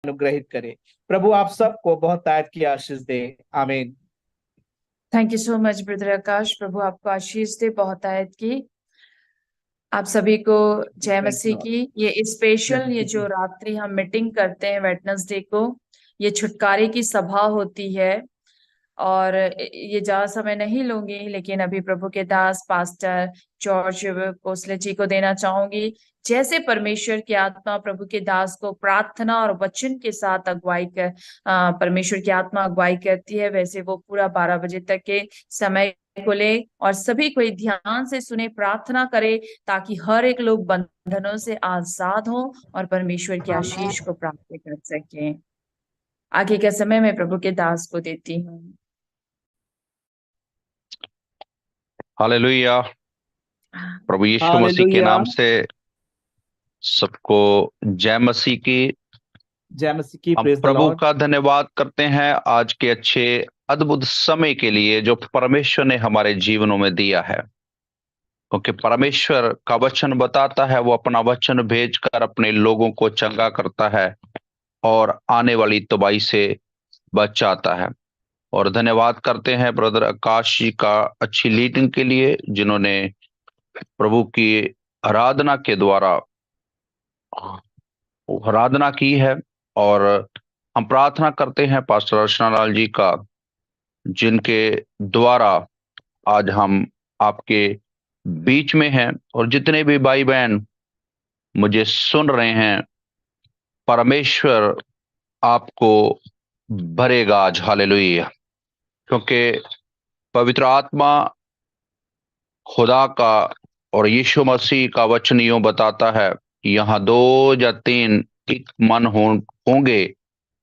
अनुग्रहित करे। प्रभु आप सबको बहुत तायत की आशीष दे। आमीन। Thank you so much brother Aakash. प्रभु आपको आशीष दे बहुत आयत की। आप सभी को जय मसीह की। ये स्पेशल ये जो रात्रि हम मीटिंग करते हैं वेडनेसडे को, ये छुटकारे की सभा होती है। और ये ज्यादा समय नहीं लूंगी, लेकिन अभी प्रभु के दास पास्टर जॉर्ज कोसले जी को देना चाहूंगी। जैसे परमेश्वर की आत्मा प्रभु के दास को प्रार्थना और वचन के साथ परमेश्वर की आत्मा अगुवाई करती है, वैसे वो पूरा 12 बजे तक के समय को ले और सभी कोई ध्यान से सुने, प्रार्थना करे, ताकि हर एक लोग बंधनों से आजाद हो और परमेश्वर की आशीष को प्राप्त कर सके। आगे का समय मैं प्रभु के दास को देती हूँ। हालेलुया। प्रभु यीशु मसीह के हालेलुया। नाम से सबको जय मसीह की। जय मसीह की। हम प्रेज द प्रभु लॉर्ड। का धन्यवाद करते हैं आज के अच्छे अद्भुत समय के लिए जो परमेश्वर ने हमारे जीवनों में दिया है, क्योंकि परमेश्वर का वचन बताता है वो अपना वचन भेजकर अपने लोगों को चंगा करता है और आने वाली तबाही से बचाता है। और धन्यवाद करते हैं ब्रदर आकाश जी का अच्छी लीडिंग के लिए, जिन्होंने प्रभु की आराधना के द्वारा आराधना की है। और हम प्रार्थना करते हैं पास्टर अर्चना लाल जी का, जिनके द्वारा आज हम आपके बीच में हैं। और जितने भी भाई बहन मुझे सुन रहे हैं, परमेश्वर आपको भरेगा आज। हालेलुया। क्योंकि पवित्र आत्मा खुदा का और यीशु मसीह का वचन यूं बताता है, यहाँ 2 या 3 एक मन होंगे,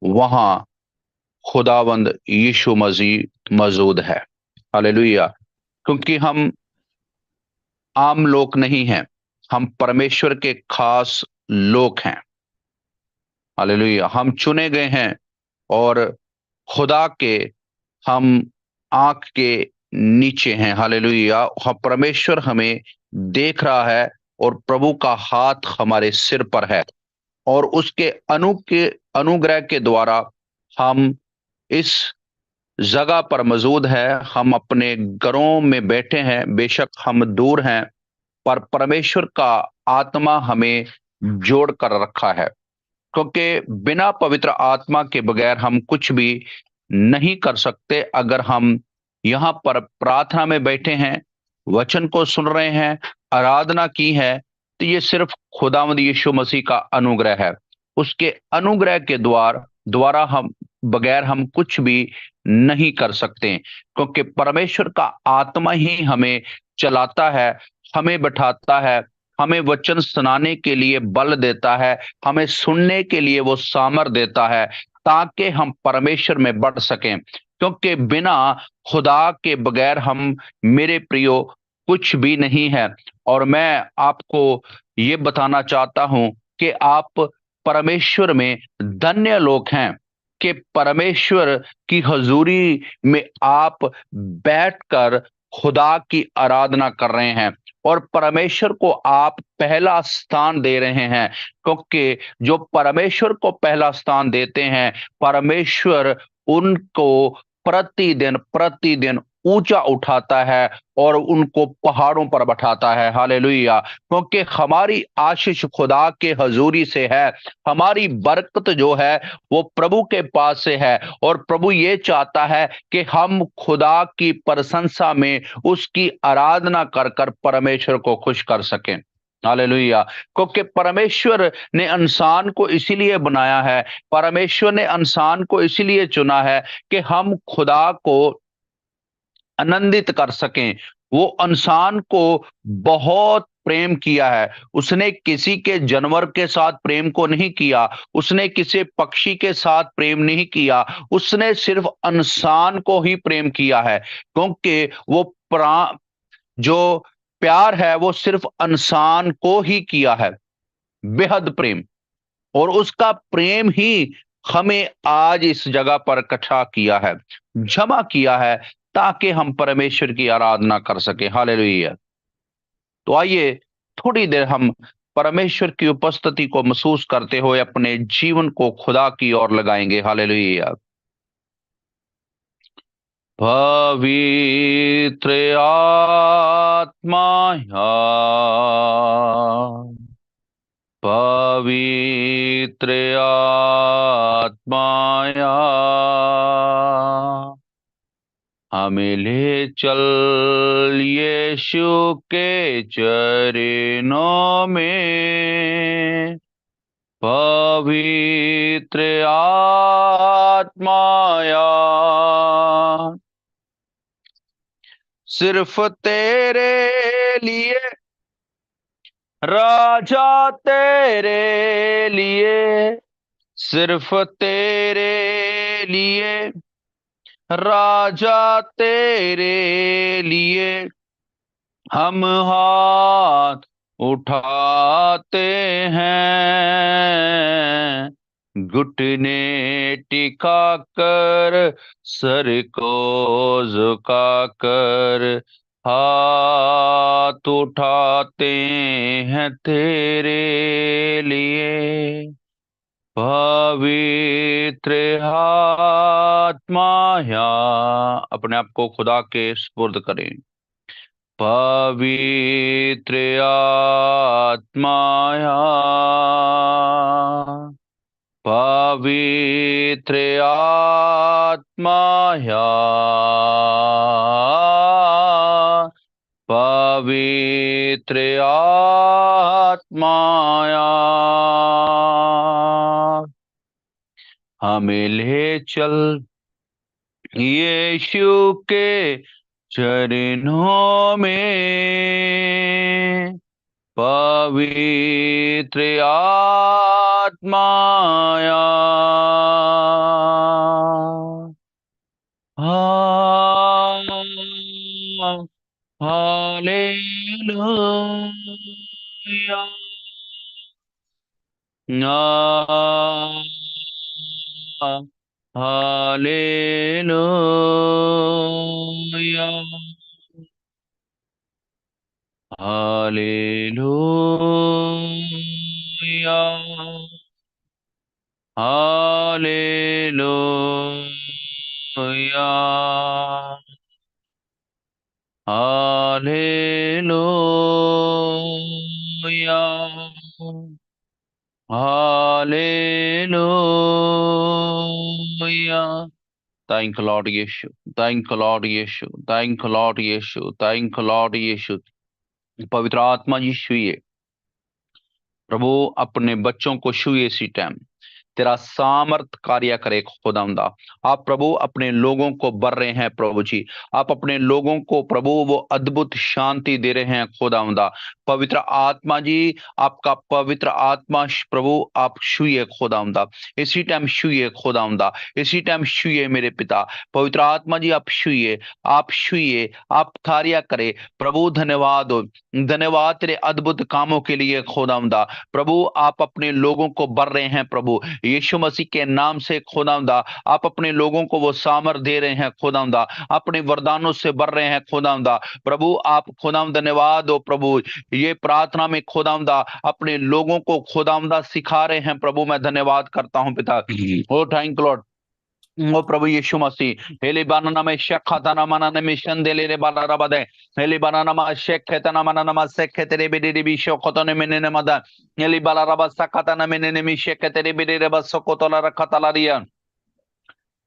वहां खुदावंद यीशु मसीह मौजूद है। हालेलुया। क्योंकि हम आम लोग नहीं हैं, हम परमेश्वर के खास लोग हैं। हालेलुया। हम चुने गए हैं और खुदा के हम आंख के नीचे हैं। हालेलुया। हम परमेश्वर हमें देख रहा है और प्रभु का हाथ हमारे सिर पर है। और उसके अनुग्रह के द्वारा हम इस जगह पर मौजूद है। हम अपने घरों में बैठे हैं, बेशक हम दूर हैं, पर परमेश्वर का आत्मा हमें जोड़ कर रखा है। क्योंकि बिना पवित्र आत्मा के बगैर हम कुछ भी नहीं कर सकते। अगर हम यहाँ पर प्रार्थना में बैठे हैं, वचन को सुन रहे हैं, आराधना की है, तो ये सिर्फ खुदावंद यीशु मसीह का अनुग्रह है। उसके अनुग्रह के द्वारा हम बगैर हम कुछ भी नहीं कर सकते। क्योंकि परमेश्वर का आत्मा ही हमें चलाता है, हमें बैठाता है, हमें वचन सुनाने के लिए बल देता है, हमें सुनने के लिए वो सामर्थ देता है, ताकि हम परमेश्वर में बढ़ सकें। क्योंकि बिना खुदा के बगैर हम, मेरे प्रियो, कुछ भी नहीं है। और मैं आपको ये बताना चाहता हूं कि आप परमेश्वर में धन्य लोग हैं कि परमेश्वर की हजूरी में आप बैठकर खुदा की आराधना कर रहे हैं और परमेश्वर को आप पहला स्थान दे रहे हैं। क्योंकि जो परमेश्वर को पहला स्थान देते हैं, परमेश्वर उनको प्रतिदिन प्रतिदिन ऊंचा उठाता है और उनको पहाड़ों पर बैठाता है। हालेलुया। क्योंकि हमारी आशीष खुदा के हजूरी से है, हमारी बरकत जो है वो प्रभु के पास से है। और प्रभु ये चाहता है कि हम खुदा की प्रशंसा में उसकी आराधना कर कर परमेश्वर को खुश कर सकें। हालेलुया। क्योंकि परमेश्वर ने इंसान को इसीलिए बनाया है, परमेश्वर ने इंसान को इसीलिए चुना है कि हम खुदा को आनंदित कर सकें। वो इंसान को बहुत प्रेम किया है। उसने किसी के जानवर के साथ प्रेम को नहीं किया, उसने किसी पक्षी के साथ प्रेम नहीं किया, उसने सिर्फ इंसान को ही प्रेम किया है। क्योंकि वो जो प्यार है वो सिर्फ इंसान को ही किया है, बेहद प्रेम। और उसका प्रेम ही हमें आज इस जगह पर इकट्ठा किया है, जमा किया है, ताकि हम परमेश्वर की आराधना कर सके। हालेलुया। तो आइए थोड़ी देर हम परमेश्वर की उपस्थिति को महसूस करते हुए अपने जीवन को खुदा की ओर लगाएंगे। हालेलुया। पवित्र आत्माया, पवित्र आत्माया, हमें ले चल यीशु के चरणों में। पवित्र आत्माया, सिर्फ तेरे लिए राजा, तेरे लिए, सिर्फ तेरे लिए राजा, तेरे लिए हम हाथ उठाते हैं, घुटने टिका कर, सर को झुका कर हाथ उठाते हैं तेरे लिए। पवित्र आत्माया, अपने आप को खुदा के सुपुर्द करें। पवित्र आत्माया, पवित्र आत्माया, पवित्र आत्माया, हमें ले चल यीशु के चरणों में। पवित्र आत्माया, hallelujah, hallelujah, hallelujah, hallelujah, hallelujah, hallelujah. Thank you lord Yeshu, thank you lord Yeshu, thank you lord Yeshu, thank you lord Yeshu. पवित्र आत्मा जी छुइए प्रभु, अपने बच्चों को छुइए इसी टाइम। तेरा सामर्थ कार्य करे खुदावंदा। आप प्रभु अपने लोगों को बर रहे हैं प्रभु जी। आप अपने लोगों को प्रभु वो अद्भुत शांति दे रहे हैं खुदावंदा। पवित्र आत्मा जी, आपका पवित्र आत्मा प्रभु आप छुइए खुदावंदा, इसी टाइम छुइए खुदावंदा, इसी टाइम छुइए मेरे पिता। पवित्र आत्मा जी आप छुइए, आप छुइए, आप कार्य करे प्रभु। धन्यवाद हो, धन्यवाद तेरे अद्भुत कामों के लिए खुदावंदा। प्रभु आप अपने लोगों को बर रहे हैं प्रभु, यीशु मसीह के नाम से खुदावंदा। आप अपने लोगों को वो सामर्थ दे रहे हैं खुदावंदा, अपने वरदानों से भर रहे हैं खुदावंदा। प्रभु आप खुदावंद धन्यवाद हो प्रभु। ये प्रार्थना में खुदावंदा अपने लोगों को खुदावंदा सिखा रहे हैं प्रभु। मैं धन्यवाद करता हूं पिता। ओ थैंक लॉर्ड। ओ प्रभु यीशु मसीह, हेली बानाना में शेखा तना मनाने में शंदेले रे बाला रबदे, हेली बानाना मा शेख तना मनाना मा शेख तेरे बिडे बिशो कोतने में ने मदा, हेली बाला रबा सकता ना में ने मी शेख तेरे बिडे रे बस कोतला रखा तलारिया।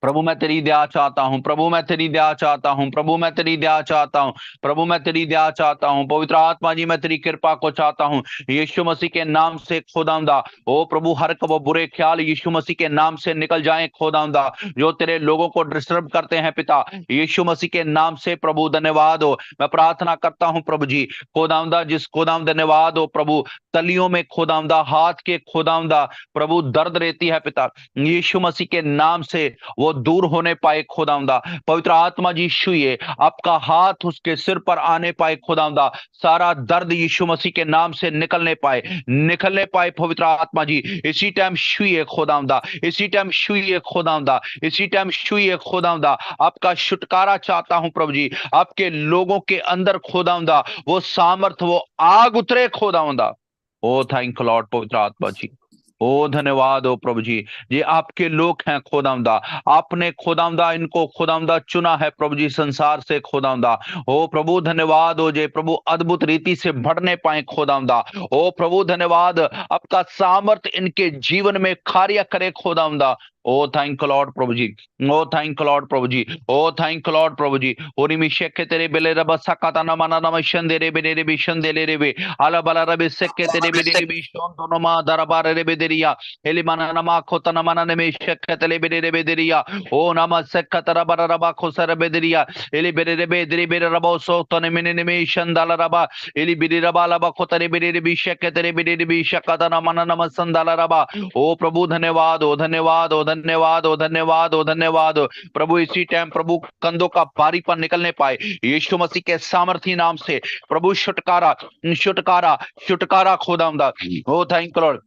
प्रभु मैं तेरी दया चाहता हूं, प्रभु मैं तेरी दया चाहता हूं, प्रभु मैं तेरी दया चाहता हूं, प्रभु मैं तेरी दया चाहता हूं। पवित्र आत्मा जी मैं तेरी कृपा को चाहता हूं यीशु मसीह के नाम से खुदावंदा। ओ प्रभु हर वो बुरे ख्याल यीशु मसीह के नाम से निकल जाएं खुदावंदा, जो तेरे लोगों को डिस्टर्ब करते हैं पिता, यीशु मसीह के नाम से प्रभु धन्यवाद हो। मैं प्रार्थना करता हूं प्रभु जी खुदावंदा, जिस खुदावंद धन्यवाद हो प्रभु, तलियों में खुदावंदा, हाथ के खुदावंदा प्रभु दर्द रहती है पिता, यीशु मसीह के नाम से वो दूर होने पाए खुदावंदा। पवित्र आत्मा जी छुइए, आपका हाथ उसके सिर पर आने पाए खुदावंदा, सारा दर्द यीशु मसीह के नाम से निकलने पाए, निकलने पाए पवित्र आत्मा जी। इसी टाइम छुइए खुदावंदा, इसी टाइम छुइए खुदावंदा, इसी टाइम छुइए खुदावंदा। आपका छुटकारा चाहता हूं प्रभु जी, आपके लोगों के अंदर खुदावंदा वो सामर्थ, वो आग उतरे खुदावंदा। ओ थैंक लॉर्ड पवित्र आत्मा जी। ओ धन्यवाद हो प्रभु जी, ये आपके लोग हैं खुदावंदा, आपने खुदावंदा इनको खुदावंदा चुना है प्रभु जी संसार से खुदावंदा। ओ प्रभु धन्यवाद हो जे प्रभु अद्भुत रीति से बढ़ने पाए खुदावंदा। ओ प्रभु धन्यवाद, आपका सामर्थ इनके जीवन में कार्य करे खुदावंदा। ओ थैंक लॉर्ड प्रभु जी, ओ थैंक लॉर्ड प्रभु जी, ओ थैंक लॉर्ड प्रभु जी। ओरी मिशे के तेरे बेले रब सकता न मना नम शंदे रे बेरे रे बिशन दे ले रे बे आला बला रबे से के तेरे बेरे रे बिशन दोनो मा दरबार रे बेदरिया एली मना नमा खोता न मना ने मिशे के तेरे बेरे रे बेदरिया ओ नमा से कतरा बरा रबा खोसर बेदरिया एली बेरे रे बेदरी बेरे रबो सो तने मिने ने मिशन दाला रबा एली बिरी रबा लबा खोता रे बेरे रे बिशे के तेरे बेरे रे बिशे कता न मना नम संदाला रबा। ओ प्रभु धन्यवाद हो, धन्यवाद हो, धन्यवाद हो, धन्यवाद हो, धन्यवाद हो प्रभु। इसी टाइम प्रभु कंधों का भारी पर निकलने पाए यीशु मसीह के सामर्थी नाम से प्रभु। छुटकारा छुटकारा छुटकारा खुदावंदा। ओ थैंक लॉर्ड,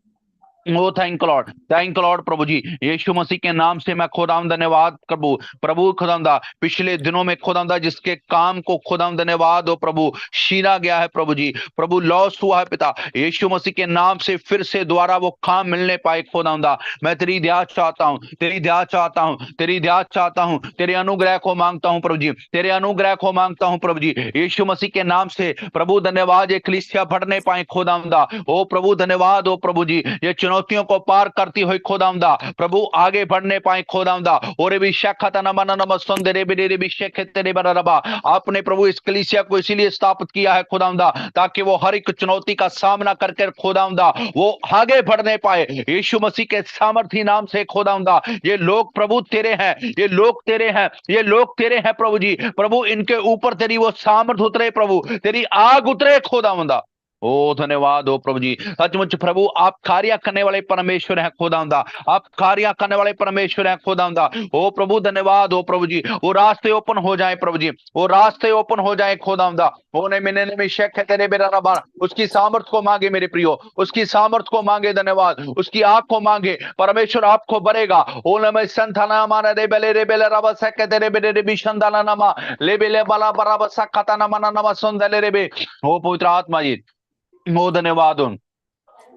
ओ थैंक लॉर्ड, थैंक लॉर्ड प्रभु जी। यीशु मसीह के नाम से मैं खुदावंद धन्यवाद प्रभु। प्रभु खुदावंदा पिछले दिनों में खुदावंदा जिसके काम को खुदावंद धन्यवाद हो प्रभु छीना गया है प्रभु जी, प्रभु लॉस हुआ है पिता, यीशु मसीह के नाम से फिर से दोबारा वो काम मिलने पाए खुदावंदा। मैं तेरी दया चाहता हूँ, तेरी दया चाहता हूँ, तेरी दया चाहता हूँ, तेरे अनुग्रह को मांगता हूँ प्रभु जी, तेरे अनुग्रह को मांगता हूँ प्रभु जी। यीशु मसीह के नाम से प्रभु धन्यवाद, ये कलीसिया बढ़ने पाए खुदावंदा। ओ प्रभु धन्यवाद हो प्रभु जी, ये चुनौतियों को पार करती हुई खुदावंदा प्रभु आगे बढ़ने पाए खुदावंदा। और भी शाखता न मन नम सुंदरे बिरे विषय खेतरे बरबा। आपने प्रभु इस कलीसिया को इसीलिए स्थापित किया है खुदावंदा ताकि वो हर एक चुनौती का सामना करके खुदावंदा वो आगे बढ़ने पाए यीशु मसीह के सामर्थी नाम से खुदावंदा। ये लोग प्रभु तेरे हैं, ये लोग तेरे हैं, ये लोग तेरे हैं प्रभु जी। प्रभु इनके ऊपर तेरी वो सामर्थ उतरे प्रभु, तेरी आग उतरे खुदावंदा। ओ धन्यवाद हो प्रभु जी। सचमुच प्रभु आप कार्य करने वाले परमेश्वर हैं खुदावंदा, आप कार्य करने वाले परमेश्वर हैं खुदावंदा। ओ प्रभु धन्यवाद हो प्रभु जी। वो रास्ते ओपन हो जाए प्रभु जी, वो रास्ते ओपन हो जाए खुदावंदा। होने में शक है तेरे बेरा रबा, उसकी सामर्थ को मांगे मेरे प्रियो, उसकी सामर्थ को मांगे, धन्यवाद उसकी आग को मांगे परमेश्वर आपको भरेगा। ओने में संथाना माना रे बेले रबा सक तेरे बेरे रे बिशंदाना नमा ले बेले बला बराबर सकता ना मना नमा सुंदले रे बे। ओ पवित्र आत्मा जी, ओ धन्यवाद।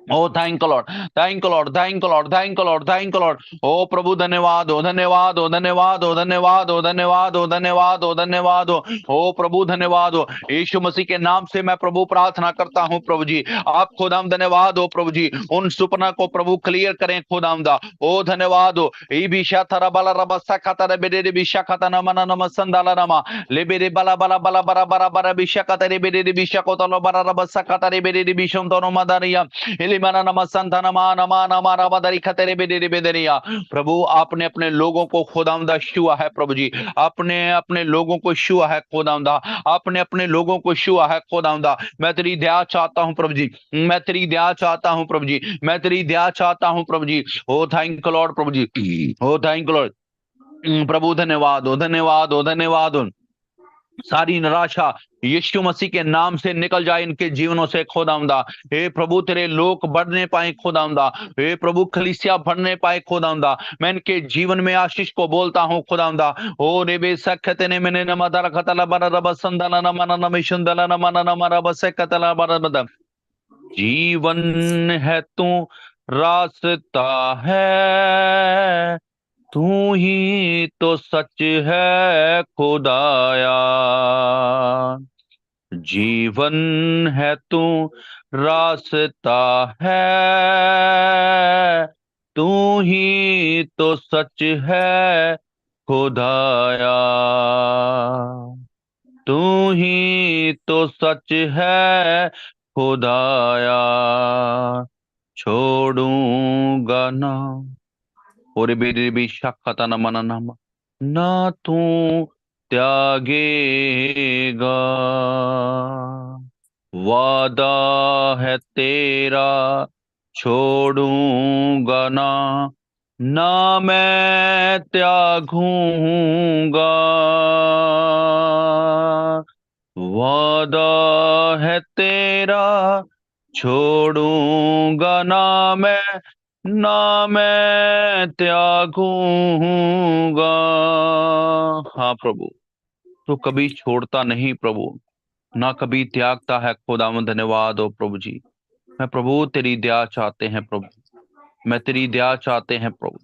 ओ thank lord, thank lord, thank lord, thank lord, thank lord. ओ प्रभु धन्यवाद हो, धन्यवाद हो, धन्यवाद हो, धन्यवाद हो, धन्यवाद हो, धन्यवाद हो, धन्यवाद हो। ओ प्रभु धन्यवाद हो। यीशु मसीह के नाम से मैं प्रभु प्रार्थना करता हूं प्रभु जी, आप खुदाम धन्यवाद हो प्रभु जी। उन सुपना को प्रभु क्लियर करें खुदामदा। ओ धन्यवाद हो। ई बिशा थरा बला रबसा खाता बेरे बिशा खाता न मना नम संदाला नमा ले बेरे बला बला बला बरा बरा बरा बिशा खाता रे बेरे बिशा को तलो बरा रबसा खाता रे बेरे बिशम दोनो मदारिया प्रभु आपने अपने लोगों को खुदावंदा छुआ है प्रभु जी, आपने अपने लोगों को छुआ है खुदावंदा, आपने अपने लोगों को छुआ है खुदावंदा। मैं तेरी दया चाहता हूं प्रभु जी, मैं तेरी दया चाहता हूं प्रभु जी, मैं तेरी दया चाहता हूं प्रभु जी। ओ थैंक लॉर्ड प्रभु जी, ओ थैंक लॉर्ड प्रभु। धन्यवाद हो, धन्यवाद हो, धन्यवाद हो। सारी निराशा यीशु मसीह के नाम से निकल जाए इनके जीवनों से खुदावंदा। हे प्रभु तेरे लोग बढ़ने पाए खुदावंदा, हे प्रभु कलीसिया बढ़ने पाए खुदावंदा। मैं इनके जीवन में आशीष को बोलता हूं खुदावंदा। ओ रे बे सखते ने मैंने न मदर खतला बर रब संदला न मन न मिशुंदला न मन न मर बस कतला बर बद। जीवन है तू रास्ता है, तू ही तो सच है खुदाया। जीवन है तू रास्ता है, तू ही तो सच है खुदाया। तू ही तो सच है खुदाया। छोड़ूंगा ना और बेरे भी शक्कता न मन नम ना तू त्यागेगा। वादा है तेरा छोड़ूंगा ना, ना मैं त्यागूंगा। वादा है तेरा छोड़ूंगा ना मैं त्यागूंगा। हाँ प्रभु, तो कभी छोड़ता नहीं प्रभु, ना कभी त्यागता है खुदावंद। धन्यवाद हो प्रभु जी, मैं प्रभु तेरी दया चाहते हैं प्रभु, मैं तेरी दया चाहते हैं प्रभु,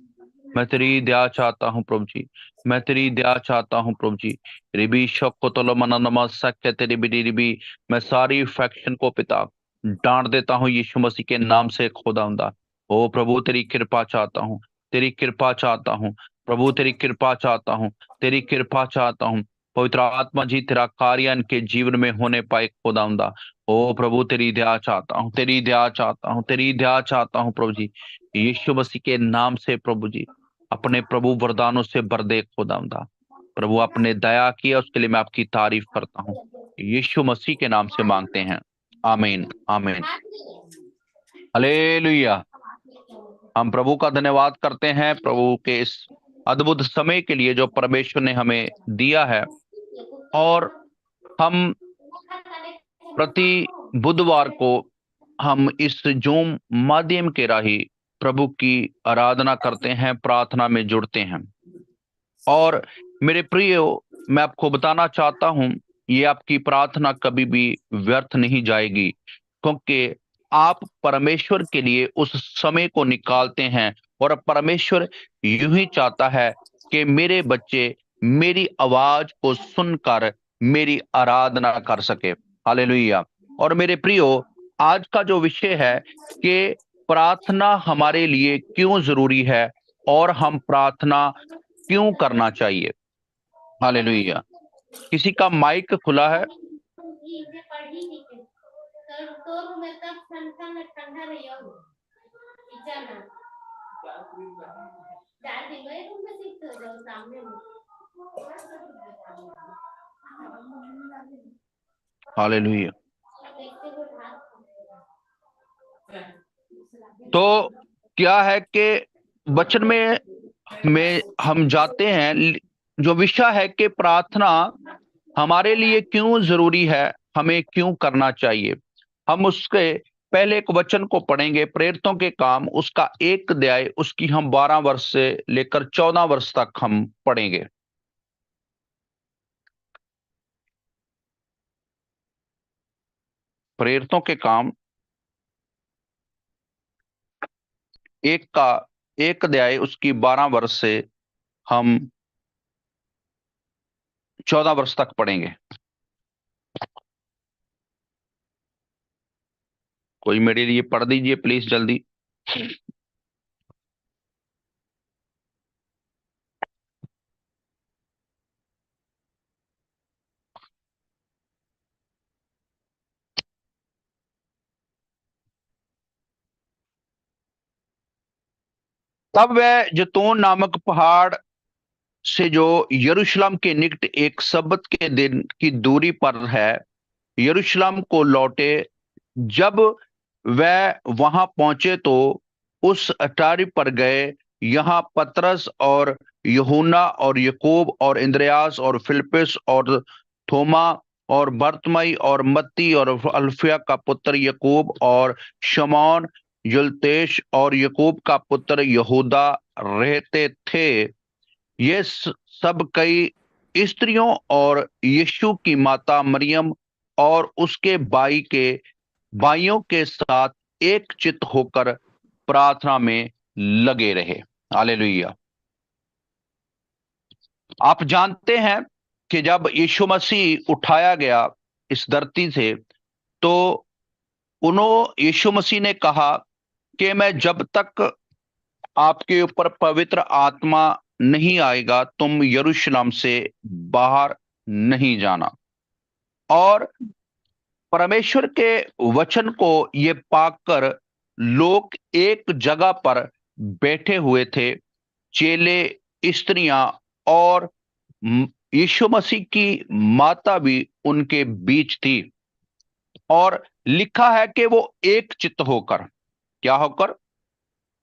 मैं तेरी दया चाहता हूँ प्रभु जी, मैं तेरी दया चाहता हूँ प्रभु जी। रिबी शक्को तोलो मननमा सख्य तेरी बिडी रिबी, मैं सारी फैक्शन को पिता डांट देता हूँ यीशु मसीह के नाम से खुदावंदा। ओ प्रभु तेरी कृपा चाहता हूँ, तेरी कृपा चाहता हूँ प्रभु, तेरी कृपा चाहता हूँ, तेरी कृपा चाहता हूँ। पवित्र आत्मा जी तेरा कार्य इनके जीवन में होने पाए खुदावंदा। ओ प्रभु तेरी दया चाहता हूँ, तेरी दया चाहता हूँ, तेरी दया चाहता हूँ प्रभु जी, यीशु मसीह के नाम से प्रभु जी। अपने प्रभु वरदानों से भर दे खुदावंदा। प्रभु आपने दया किया उसके लिए मैं आपकी तारीफ करता हूँ, यीशु मसीह के नाम से मांगते हैं, आमीन आमीन हालेलुया। हम प्रभु का धन्यवाद करते हैं प्रभु के इस अद्भुत समय के लिए जो परमेश्वर ने हमें दिया है। और हम प्रति बुधवार को हम इस जूम माध्यम के राही प्रभु की आराधना करते हैं, प्रार्थना में जुड़ते हैं। और मेरे प्रियो, मैं आपको बताना चाहता हूं, ये आपकी प्रार्थना कभी भी व्यर्थ नहीं जाएगी, क्योंकि आप परमेश्वर के लिए उस समय को निकालते हैं। और परमेश्वर यूं ही चाहता है कि मेरे बच्चे मेरी आवाज को सुनकर मेरी आराधना कर सके। हालेलुया। और मेरे प्रियो, आज का जो विषय है कि प्रार्थना हमारे लिए क्यों जरूरी है और हम प्रार्थना क्यों करना चाहिए। हालेलुया। किसी का माइक खुला है? हालेलुया। तो क्या है कि वचन में हम जाते हैं, जो विषय है कि प्रार्थना हमारे लिए क्यों जरूरी है, हमें क्यों करना चाहिए। हम उसके पहले एक वचन को पढ़ेंगे, प्रेरितों के काम उसका 1 अध्याय, उसकी हम 12 वर्ष से लेकर 14 वर्ष तक हम पढ़ेंगे। प्रेरितों के काम 1 अध्याय उसकी 12 वर्ष से हम 14 वर्ष तक पढ़ेंगे। कोई मेरे लिए पढ़ दीजिए प्लीज जल्दी। तब वह जैतून नामक पहाड़ से जो यरूशलेम के निकट एक सब्त के दिन की दूरी पर है, यरूशलेम को लौटे। जब वह वहां पहुंचे तो उस अटारी पर गए। यहाँ पतरस और यूहन्ना और याकूब और इंद्रियास और फिलिप्पुस और थोमा और बरतुमै और मत्ती और अल्फिया का पुत्र याकूब और शमौन युलतेश और याकूब का पुत्र यहूदा रहते थे। ये सब कई स्त्रियों और यीशु की माता मरियम और उसके भाइयों के साथ एक चित्त होकर प्रार्थना में लगे रहे। हालेलुया। आप जानते हैं कि जब यीशु मसीह उठाया गया इस धरती से, तो यीशु मसीह ने कहा कि मैं जब तक आपके ऊपर पवित्र आत्मा नहीं आएगा, तुम यरूशलेम से बाहर नहीं जाना। और परमेश्वर के वचन को ये पाकर लोग एक जगह पर बैठे हुए थे, चेले, स्त्रियां और यीशु मसीह की माता भी उनके बीच थी। और लिखा है कि वो एक चित्त होकर, क्या होकर?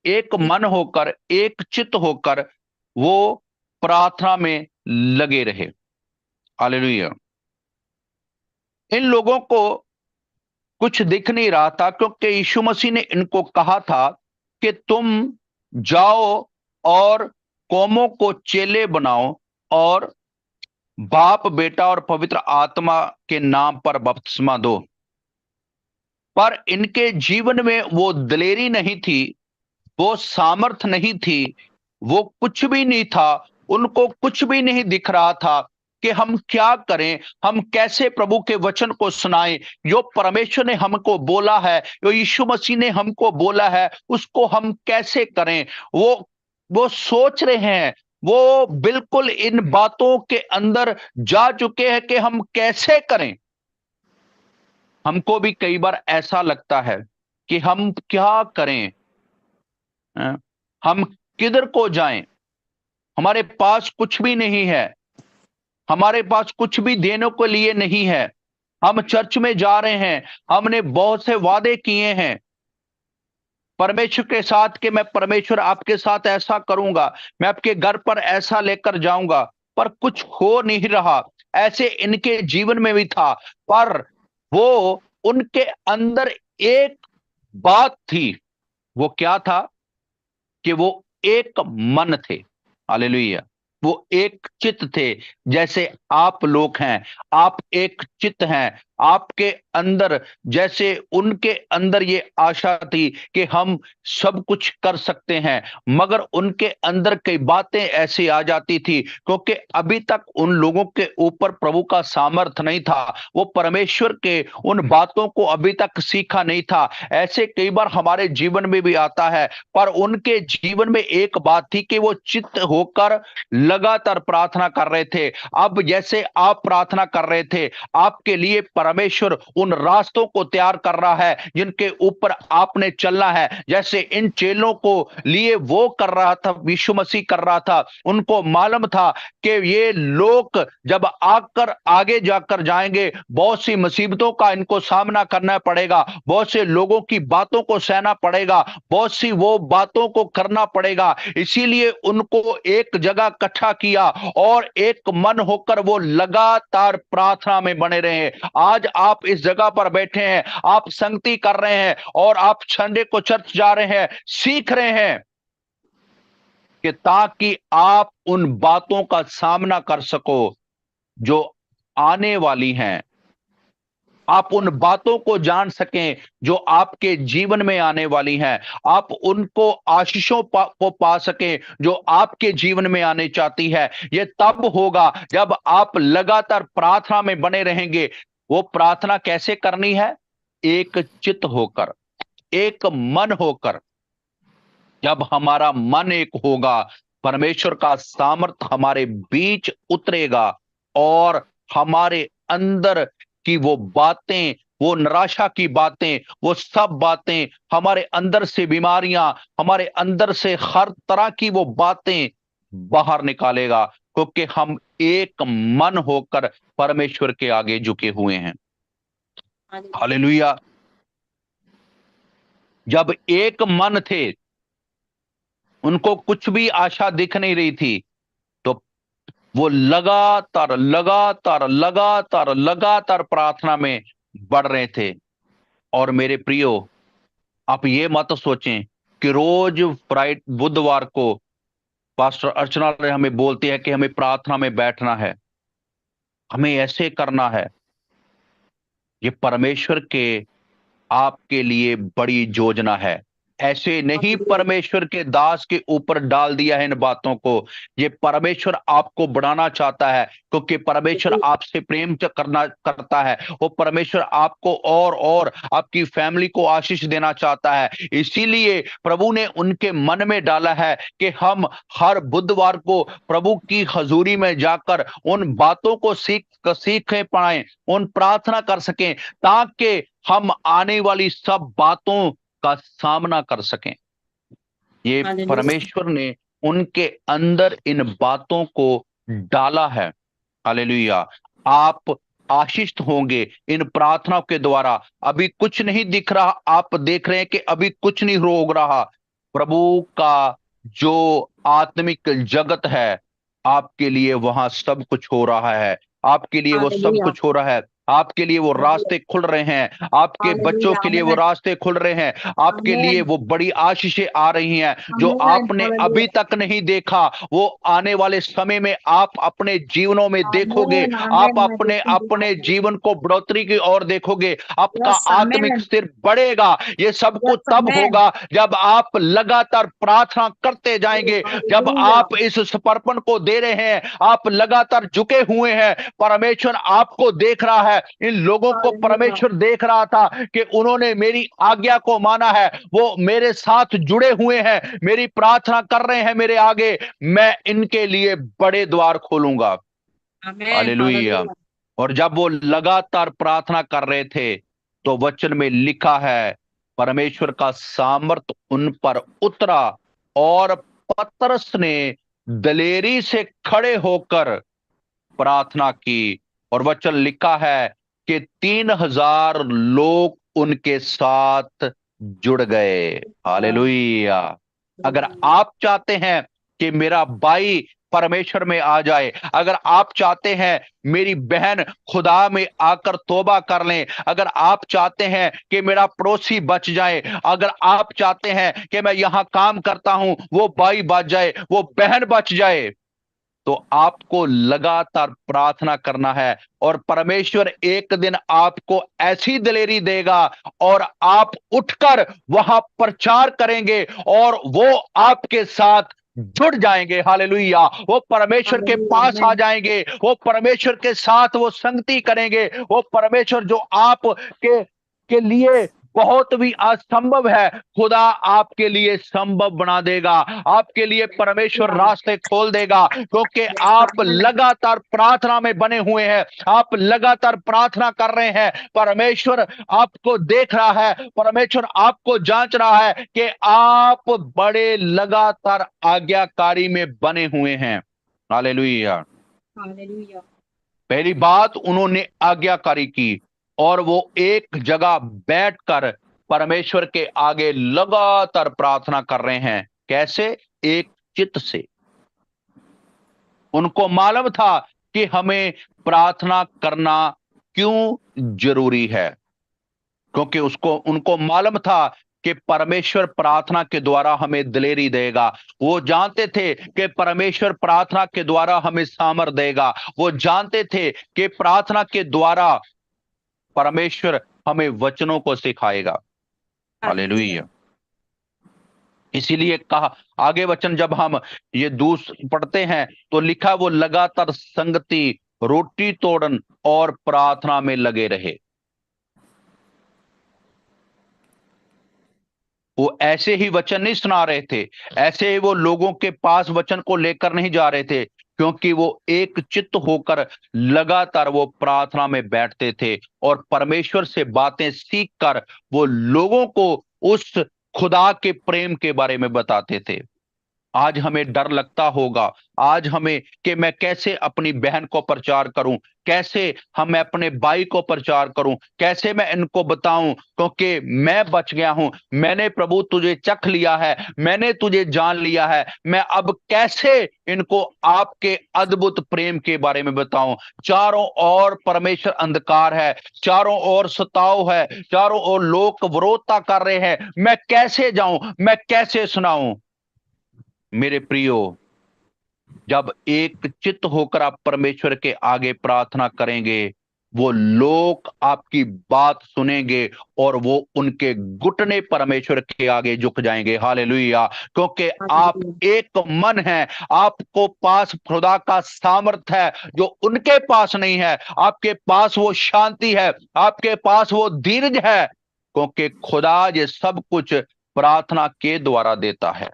एक मन होकर, एक चित्त होकर वो प्रार्थना में लगे रहे। हालेलुया। इन लोगों को कुछ दिख नहीं रहा था, क्योंकि यीशु मसीह ने इनको कहा था कि तुम जाओ और कौमों को चेले बनाओ और बाप, बेटा और पवित्र आत्मा के नाम पर बपतिस्मा दो। पर इनके जीवन में वो दिलेरी नहीं थी, वो सामर्थ नहीं थी, वो कुछ भी नहीं था, उनको कुछ भी नहीं दिख रहा था कि हम क्या करें, हम कैसे प्रभु के वचन को सुनाएं। जो परमेश्वर ने हमको बोला है, जो यीशु मसीह ने हमको बोला है, उसको हम कैसे करें। वो सोच रहे हैं, वो बिल्कुल इन बातों के अंदर जा चुके हैं कि हम कैसे करें। हमको भी कई बार ऐसा लगता है कि हम क्या करें, हम किधर को जाएं, हमारे पास कुछ भी नहीं है, हमारे पास कुछ भी देने को लिए नहीं है। हम चर्च में जा रहे हैं, हमने बहुत से वादे किए हैं परमेश्वर के साथ कि मैं परमेश्वर आपके साथ ऐसा करूंगा, मैं आपके घर पर ऐसा लेकर जाऊंगा, पर कुछ हो नहीं रहा। ऐसे इनके जीवन में भी था, पर वो उनके अंदर एक बात थी। वो क्या था कि वो एक मन थे। हालेलुया। वो एक चित्त थे। जैसे आप लोग हैं, आप एक चित्त हैं। आपके अंदर जैसे उनके अंदर ये आशा थी कि हम सब कुछ कर सकते हैं, मगर उनके अंदर कई बातें ऐसी आ जाती थी क्योंकि अभी तक उन लोगों के ऊपर प्रभु का सामर्थ्य नहीं था। वो परमेश्वर के उन बातों को अभी तक सीखा नहीं था। ऐसे कई बार हमारे जीवन में भी आता है, पर उनके जीवन में एक बात थी कि वो चित्त होकर लगातार प्रार्थना कर रहे थे। अब जैसे आप प्रार्थना कर रहे थे, आपके लिए परमेश्वर उन रास्तों को तैयार कर रहा है जिनके ऊपर आपने चलना है। जैसे इन चेलों को लिए वो कर रहा था, यीशु मसीह कर रहा था। उनको मालूम था कि ये लोग जब आकर आगे जाकर जाएंगे, बहुत सी मुसीबतों का इनको सामना करना पड़ेगा, बहुत से लोगों की बातों को सहना पड़ेगा, बहुत सी वो बातों को करना पड़ेगा। इसीलिए उनको एक जगह इकट्ठा किया और एक मन होकर वो लगातार प्रार्थना में बने रहे। आज आप इस जगह पर बैठे हैं, आप संगति कर रहे हैं और आप संडे को चर्च जा रहे हैं, सीख रहे हैं कि ताकि आप उन बातों का सामना कर सको जो आने वाली हैं। आप उन बातों को जान सकें जो आपके जीवन में आने वाली हैं। आप उनको आशीषों को पा सकें जो आपके जीवन में आने चाहती है। यह तब होगा जब आप लगातार प्रार्थना में बने रहेंगे। वो प्रार्थना कैसे करनी है? एक चित्त होकर, एक मन होकर। जब हमारा मन एक होगा, परमेश्वर का सामर्थ हमारे बीच उतरेगा और हमारे अंदर की वो बातें, वो निराशा की बातें, वो सब बातें, हमारे अंदर से बीमारियां, हमारे अंदर से हर तरह की वो बातें बाहर निकालेगा, क्योंकि हम एक मन होकर परमेश्वर के आगे झुके हुए हैं। हालेलुया। जब एक मन थे, उनको कुछ भी आशा दिख नहीं रही थी, तो वो लगातार लगातार लगातार लगातार प्रार्थना में बढ़ रहे थे। और मेरे प्रियो, आप ये मत सोचें कि रोज बुधवार को पास्टर अर्चना हमें बोलती है कि हमें प्रार्थना में बैठना है, हमें ऐसे करना है। ये परमेश्वर के आपके लिए बड़ी योजना है। ऐसे नहीं परमेश्वर के दास के ऊपर डाल दिया है इन बातों को। ये परमेश्वर आपको बढ़ाना चाहता है, क्योंकि परमेश्वर आपसे प्रेम करता है। वो परमेश्वर आपको और आपकी फैमिली को आशीष देना चाहता है। इसीलिए प्रभु ने उनके मन में डाला है कि हम हर बुधवार को प्रभु की हजूरी में जाकर उन बातों को सीख पाए, उन प्रार्थना कर सकें, ताकि हम आने वाली सब बातों का सामना कर सकें। ये परमेश्वर ने उनके अंदर इन बातों को डाला है। हालेलुया। आप आशीषित होंगे इन प्रार्थनाओं के द्वारा। अभी कुछ नहीं दिख रहा, आप देख रहे हैं कि अभी कुछ नहीं हो रहा। प्रभु का जो आत्मिक जगत है, आपके लिए वहां सब कुछ हो रहा है। आपके लिए वो सब कुछ हो रहा है। आपके लिए वो रास्ते खुल रहे हैं, आपके बच्चों के लिए वो रास्ते खुल रहे हैं, आपके लिए वो बड़ी आशीषें आ रही हैं जो आपने अभी तक नहीं देखा, वो आने वाले समय में आप अपने जीवनों में देखोगे। आप अपने अपने जीवन को बढ़ोतरी की ओर देखोगे, आपका आत्मिक स्तर बढ़ेगा। ये सब कुछ तब होगा जब आप लगातार प्रार्थना करते जाएंगे, जब आप इस समर्पण को दे रहे हैं, आप लगातार झुके हुए हैं। परमेश्वर आपको देख रहा है। इन लोगों को परमेश्वर देख रहा था कि उन्होंने मेरी आज्ञा को माना है, वो मेरे साथ जुड़े हुए हैं, मेरी प्रार्थना कर रहे हैं मेरे आगे, मैं इनके लिए बड़े द्वार खोलूंगा। हालेलुया। और जब वो लगातार प्रार्थना कर रहे थे तो वचन में लिखा है परमेश्वर का सामर्थ उन पर उतरा और पतरस ने दलेरी से खड़े होकर प्रार्थना की, और वचन लिखा है कि 3,000 लोग उनके साथ जुड़ गए। हालेलुया। अगर आप चाहते हैं कि मेरा भाई परमेश्वर में आ जाए, अगर आप चाहते हैं मेरी बहन खुदा में आकर तौबा कर लें, अगर आप चाहते हैं कि मेरा पड़ोसी बच जाए, अगर आप चाहते हैं कि मैं यहां काम करता हूं वो भाई बच जाए, वो बहन बच जाए, तो आपको लगातार प्रार्थना करना है। और परमेश्वर एक दिन आपको ऐसी दिलेरी देगा और आप उठकर वहां प्रचार करेंगे और वो आपके साथ जुड़ जाएंगे। हालेलुया। वो परमेश्वर के पास आ जाएंगे, वो परमेश्वर के साथ वो संगति करेंगे। वो परमेश्वर जो आप के लिए बहुत भी असंभव है, खुदा आपके लिए संभव बना देगा। आपके लिए परमेश्वर रास्ते खोल देगा, क्योंकि आप लगातार प्रार्थना में बने हुए हैं, आप लगातार प्रार्थना कर रहे हैं। परमेश्वर आपको देख रहा है, परमेश्वर आपको जांच रहा है कि आप बड़े लगातार आज्ञाकारी में बने हुए हैं। हालेलुया। पहली बात, उन्होंने आज्ञाकारी की और वो एक जगह बैठकर परमेश्वर के आगे लगातार प्रार्थना कर रहे हैं। कैसे? एक चित्त से। उनको मालूम था कि हमें प्रार्थना करना क्यों जरूरी है, क्योंकि उनको मालूम था कि परमेश्वर प्रार्थना के द्वारा हमें दिलेरी देगा। वो जानते थे कि परमेश्वर प्रार्थना के द्वारा हमें सामर्थ देगा। वो जानते थे कि प्रार्थना के द्वारा परमेश्वर हमें वचनों को सिखाएगा। हालेलुया। इसीलिए कहा आगे वचन, जब हम ये पढ़ते हैं तो लिखा, वो लगातार संगति, रोटी तोड़न और प्रार्थना में लगे रहे। वो ऐसे ही वचन नहीं सुना रहे थे, ऐसे ही वो लोगों के पास वचन को लेकर नहीं जा रहे थे, क्योंकि वो एक चित्त होकर लगातार वो प्रार्थना में बैठते थे और परमेश्वर से बातें सीखकर वो लोगों को उस खुदा के प्रेम के बारे में बताते थे। आज हमें डर लगता होगा, आज हमें, कि मैं कैसे अपनी बहन को प्रचार करूं, कैसे मैं अपने भाई को प्रचार करूं, कैसे मैं इनको बताऊं, क्योंकि मैं बच गया हूं, मैंने प्रभु तुझे चख लिया है, मैंने तुझे जान लिया है, मैं अब कैसे इनको आपके अद्भुत प्रेम के बारे में बताऊं। चारों ओर परमेश्वर अंधकार है, चारों ओर सताव है, चारों ओर लोग विरोधता कर रहे हैं, मैं कैसे जाऊं, मैं कैसे सुनाऊं। मेरे प्रियो, जब एक चित्त होकर आप परमेश्वर के आगे प्रार्थना करेंगे, वो लोग आपकी बात सुनेंगे और वो उनके घुटने परमेश्वर के आगे झुक जाएंगे। हालेलुया। क्योंकि आप एक मन है, आपको पास खुदा का सामर्थ है जो उनके पास नहीं है, आपके पास वो शांति है, आपके पास वो धीरज है, क्योंकि खुदा ये सब कुछ प्रार्थना के द्वारा देता है।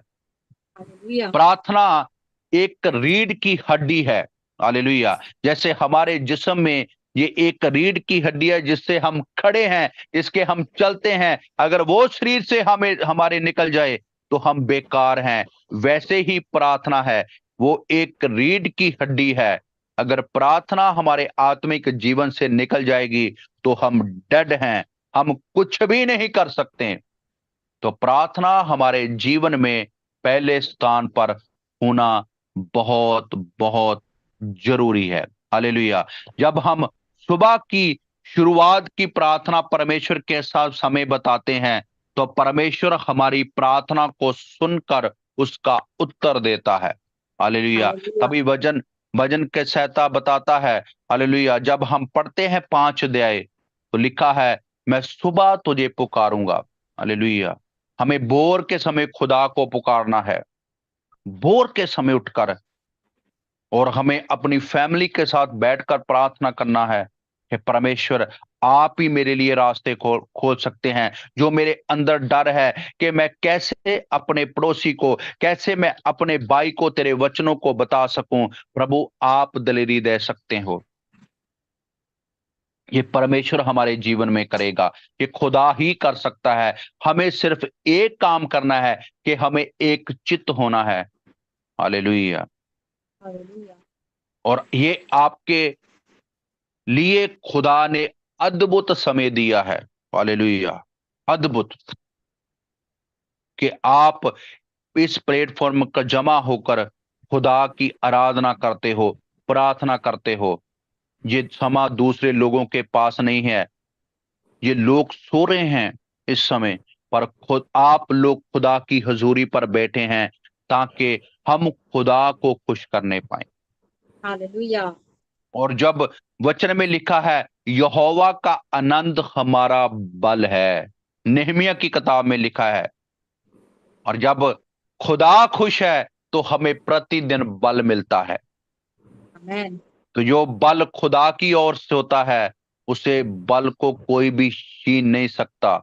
प्रार्थना एक रीढ़ की हड्डी है। हालेलुया। जैसे हमारे जिस्म में ये एक रीढ़ की हड्डी है, जिससे हम खड़े हैं, जिसके हम चलते हैं, अगर वो शरीर से हमारे निकल जाए तो हम बेकार हैं। वैसे ही प्रार्थना है, वो एक रीढ़ की हड्डी है। अगर प्रार्थना हमारे आत्मिक जीवन से निकल जाएगी तो हम डेड हैं, हम कुछ भी नहीं कर सकते। तो प्रार्थना हमारे जीवन में पहले स्थान पर होना बहुत बहुत जरूरी है। हालेलुया। जब हम सुबह की शुरुआत की प्रार्थना परमेश्वर के साथ समय बताते हैं, तो परमेश्वर हमारी प्रार्थना को सुनकर उसका उत्तर देता है। हालेलुया। हालेलुया। तभी वचन वचन के सहता बताता है, हालेलुया, जब हम पढ़ते हैं 5 अध्याय, तो लिखा है, मैं सुबह तुझे पुकारूंगा। हालेलुया। हमें भोर के समय खुदा को पुकारना है, भोर के समय उठकर, और हमें अपनी फैमिली के साथ बैठकर प्रार्थना करना है कि परमेश्वर, आप ही मेरे लिए रास्ते खोल सकते हैं। जो मेरे अंदर डर है कि मैं कैसे अपने पड़ोसी को, कैसे मैं अपने भाई को तेरे वचनों को बता सकूं, प्रभु आप दलेरी दे सकते हो। ये परमेश्वर हमारे जीवन में करेगा, ये खुदा ही कर सकता है। हमें सिर्फ एक काम करना है कि हमें एक चित्त होना है। हालेलुया। हालेलुया। और ये आपके लिए खुदा ने अद्भुत समय दिया है। हालेलुया। अद्भुत, कि आप इस प्लेटफॉर्म का जमा होकर खुदा की आराधना करते हो, प्रार्थना करते हो। ये समा दूसरे लोगों के पास नहीं है, ये लोग सो रहे हैं इस समय, पर खुद आप लोग खुदा की हजूरी पर बैठे हैं, ताकि हम खुदा को खुश करने पाए। हालेलुया। और जब वचन में लिखा है, यहोवा का आनंद हमारा बल है, नेहमिया की किताब में लिखा है, और जब खुदा खुश है तो हमें प्रतिदिन बल मिलता है। आमेन। तो जो बल खुदा की ओर से होता है, उसे बल को कोई भी छीन नहीं सकता।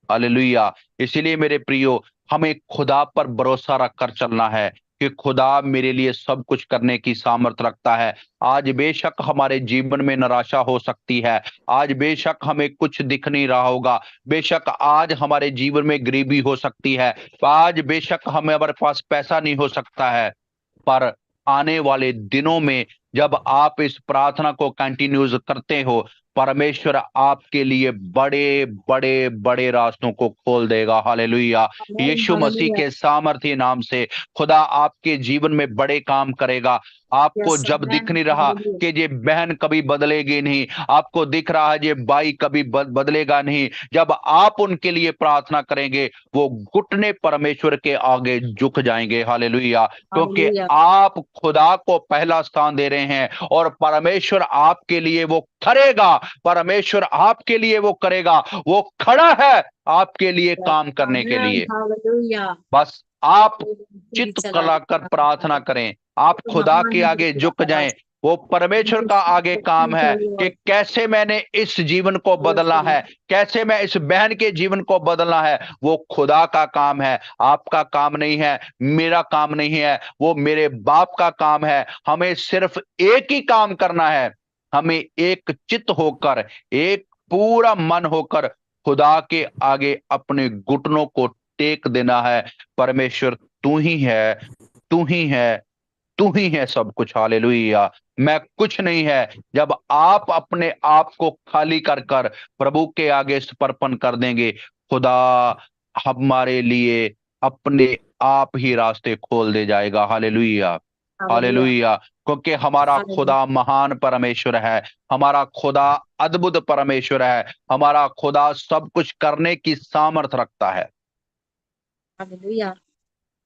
हालेलुया। इसीलिए मेरे प्रियो, हमें खुदा पर भरोसा रखकर चलना है कि खुदा मेरे लिए सब कुछ करने की सामर्थ रखता है। आज बेशक हमारे जीवन में निराशा हो सकती है, आज बेशक हमें कुछ दिख नहीं रहा होगा, बेशक आज हमारे जीवन में गरीबी हो सकती है, आज बेशक हमारे पास पैसा नहीं हो सकता है, पर आने वाले दिनों में जब आप इस प्रार्थना को कंटिन्यूज करते हो, परमेश्वर आपके लिए बड़े बड़े बड़े रास्तों को खोल देगा। हालेलुया। आमेन। यीशु मसीह हालेलुया। के सामर्थ्य नाम से खुदा आपके जीवन में बड़े काम करेगा। आपको यस। जब दिख आमेन। नहीं रहा हालेलुया। कि ये बहन कभी बदलेगी नहीं, आपको दिख रहा है ये भाई कभी बदलेगा नहीं, जब आप उनके लिए प्रार्थना करेंगे, वो घुटने परमेश्वर के आगे झुक जाएंगे। हालेलुया। क्योंकि हालेलुया। आप खुदा को पहला स्थान दे रहे हैं, और परमेश्वर आपके लिए वो करेगा, परमेश्वर आपके लिए वो करेगा, वो खड़ा है आपके लिए काम करने के आमेन। लिए। हालेलुया। बस आप भी चित्त चला कलाकर प्रार्थना करें, आप तो खुदा महान के है आगे खुदा झुक का जाएं। राज। वो परमेश्वर का आगे काम है कि कैसे मैंने इस जीवन को बदलना है, कैसे मैं इस बहन के जीवन को बदलना है। वो खुदा का काम है, आपका काम नहीं है, मेरा काम नहीं है, वो मेरे बाप का काम है। हमें सिर्फ एक ही काम करना है, हमें एक चित्त होकर, एक पूरा मन होकर खुदा के आगे अपने घुटनों को टेक देना है। परमेश्वर तू ही है, तू ही है, तू ही है सब कुछ। हालेलुया। मैं कुछ नहीं है। जब आप अपने आप को खाली कर कर प्रभु के आगे समर्पण कर देंगे, खुदा हमारे लिए अपने आप ही रास्ते खोल दे जाएगा। हालेलुया। हालेलुया। हालेलुया। क्योंकि हमारा हालेलुया। खुदा महान परमेश्वर है, हमारा खुदा अद्भुत परमेश्वर है, हमारा खुदा सब कुछ करने की सामर्थ रखता है। हालेलुया।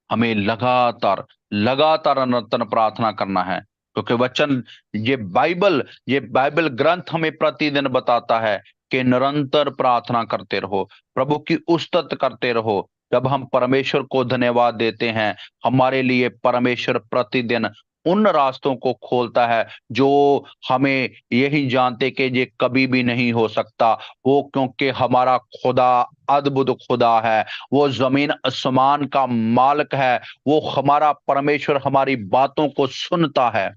हमें लगातार लगातार निरंतर प्रार्थना करना है, क्योंकि वचन, ये बाइबल ग्रंथ हमें प्रतिदिन बताता है कि निरंतर प्रार्थना करते रहो, प्रभु की उस्तत करते रहो। जब हम परमेश्वर को धन्यवाद देते हैं, हमारे लिए परमेश्वर प्रतिदिन उन रास्तों को खोलता है जो हमें यही जानते कि ये कभी भी नहीं हो सकता। वो क्योंकि हमारा खुदा अद्भुत खुदा है, वो जमीन आसमान का मालिक है, वो हमारा परमेश्वर हमारी बातों को सुनता है।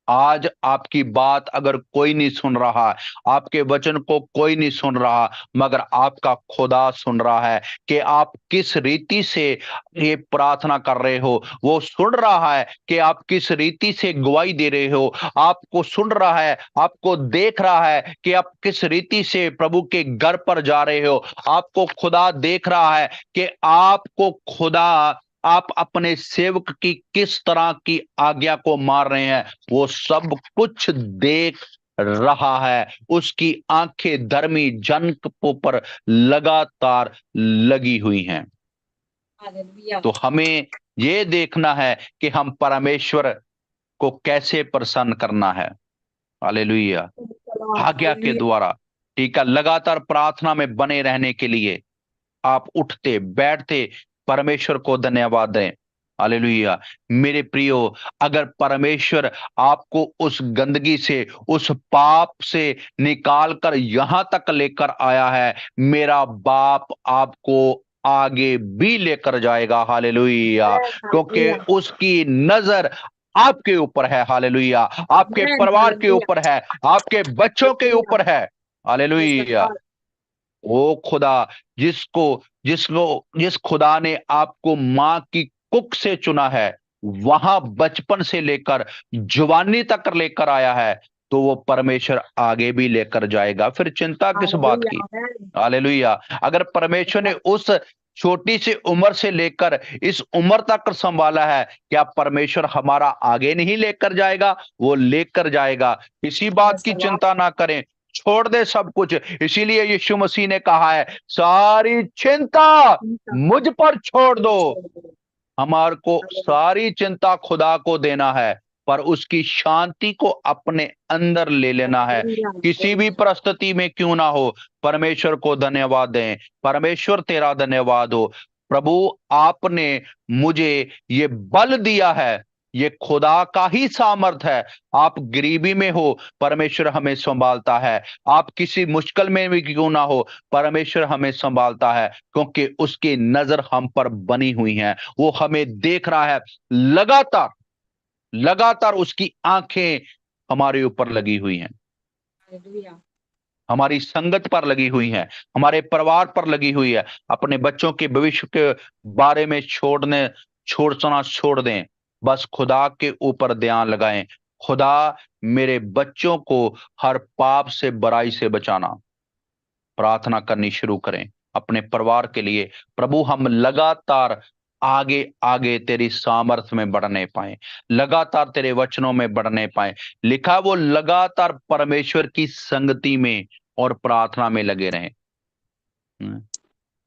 आज आपकी बात अगर कोई नहीं सुन रहा, आपके वचन को कोई नहीं सुन रहा, मगर आपका खुदा सुन रहा है कि आप किस रीति से ये प्रार्थना कर रहे हो। वो सुन रहा है कि आप किस रीति से गवाही दे रहे हो, आपको सुन रहा है, आपको देख रहा है कि आप किस रीति से प्रभु के घर पर जा रहे हो। आपको खुदा देख रहा है कि आपको खुदा, आप अपने सेवक की किस तरह की आज्ञा को मार रहे हैं। वो सब कुछ देख रहा है, उसकी आंखें धर्मी जनों पर लगातार लगी हुई हैं। हालेलुया। तो हमें ये देखना है कि हम परमेश्वर को कैसे प्रसन्न करना है। हालेलुया। आज्ञा के हालेलुया। द्वारा, ठीक है, लगातार प्रार्थना में बने रहने के लिए आप उठते बैठते परमेश्वर को धन्यवाद दें। हालेलुया। मेरे प्रियो, अगर परमेश्वर आपको उस गंदगी से, उस पाप से निकाल कर यहां तक लेकर आया है, मेरा बाप आपको आगे भी लेकर जाएगा। हालेलुया। क्योंकि हालेलुया। उसकी नजर आपके ऊपर है। हालेलुया। आपके आमेन। परिवार के हालेलुया। ऊपर है, आपके बच्चों के हालेलुया। ऊपर है। Praise the hallelujah. गॉड। वो खुदा जिसको जिसको जिस खुदा ने आपको मां की कुख से चुना है, वहां बचपन से लेकर जवानी तक लेकर आया है, तो वो परमेश्वर आगे भी लेकर जाएगा। फिर चिंता किस बात हालेलुया। की। आमेन। हालेलुया। अगर परमेश्वर ने उस छोटी सी उम्र से लेकर इस उम्र तक संभाला है, क्या परमेश्वर हमारा आगे नहीं लेकर जाएगा? वो लेकर जाएगा। किसी बात प्रेज की द लॉर्ड। चिंता ना करें, छोड़ दे सब कुछ। इसीलिए यीशु मसीह ने कहा है, सारी चिंता मुझ पर छोड़ दो। हमारे को हालेलुया। सारी चिंता खुदा को देना है, पर उसकी शांति को अपने अंदर ले लेना है। हालेलुया। किसी भी परिस्थिति में क्यों ना हो, परमेश्वर को धन्यवाद दें। परमेश्वर तेरा धन्यवाद हो। प्रभु, आपने मुझे ये बल दिया है, ये खुदा का ही सामर्थ है। आप गरीबी में हो, परमेश्वर हमें संभालता है। आप किसी मुश्किल में भी क्यों ना हो, परमेश्वर हमें संभालता है, क्योंकि उसकी नजर हम पर बनी हुई है। वो हमें देख रहा है। लगातार लगातार उसकी आंखें हमारे ऊपर लगी हुई हैं, हालेलुया। हमारी संगत पर लगी हुई हैं, हमारे परिवार पर लगी हुई है। अपने बच्चों के भविष्य के बारे में छोड़ दें। बस खुदा के ऊपर ध्यान लगाएं। खुदा, मेरे बच्चों को हर पाप से, बुराई से बचाना। प्रार्थना करनी शुरू करें अपने परिवार के लिए। प्रभु, हम लगातार आगे आगे तेरी सामर्थ्य में बढ़ने पाए, लगातार तेरे वचनों में बढ़ने पाए। लिखा, वो लगातार परमेश्वर की संगति में और प्रार्थना में लगे रहें।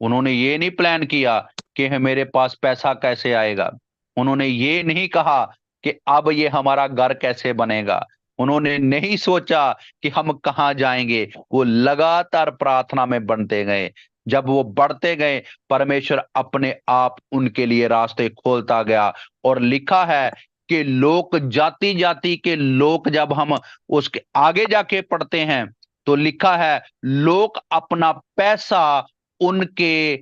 उन्होंने ये नहीं प्लान किया कि मेरे पास पैसा कैसे आएगा। उन्होंने ये नहीं कहा कि अब ये हमारा घर कैसे बनेगा। उन्होंने नहीं सोचा कि हम कहाँ जाएंगे। वो लगातार प्रार्थना में बढ़ते गए। जब वो बढ़ते गए, परमेश्वर अपने आप उनके लिए रास्ते खोलता गया। और लिखा है कि लोग, जाति जाति के लोग, जब हम उसके आगे जाके पढ़ते हैं, तो लिखा है, लोग अपना पैसा उनके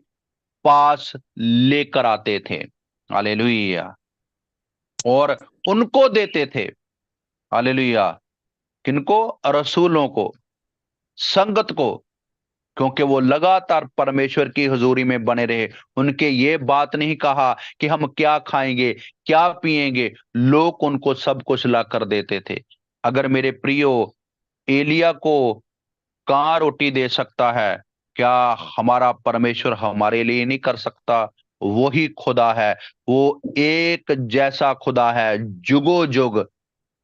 पास लेकर आते थे। हालेलुया। और उनको देते थे। हालेलुया। किनको? रसूलों को, संगत को। क्योंकि वो लगातार परमेश्वर की हुजूरी में बने रहे। उनके ये बात नहीं कहा कि हम क्या खाएंगे, क्या पिएंगे। लोग उनको सब कुछ ला कर देते थे। अगर मेरे प्रियो, एलिया को कहाँ रोटी दे सकता है, क्या हमारा परमेश्वर हमारे लिए नहीं कर सकता? वही खुदा है। वो एक जैसा खुदा है, जुगो जुग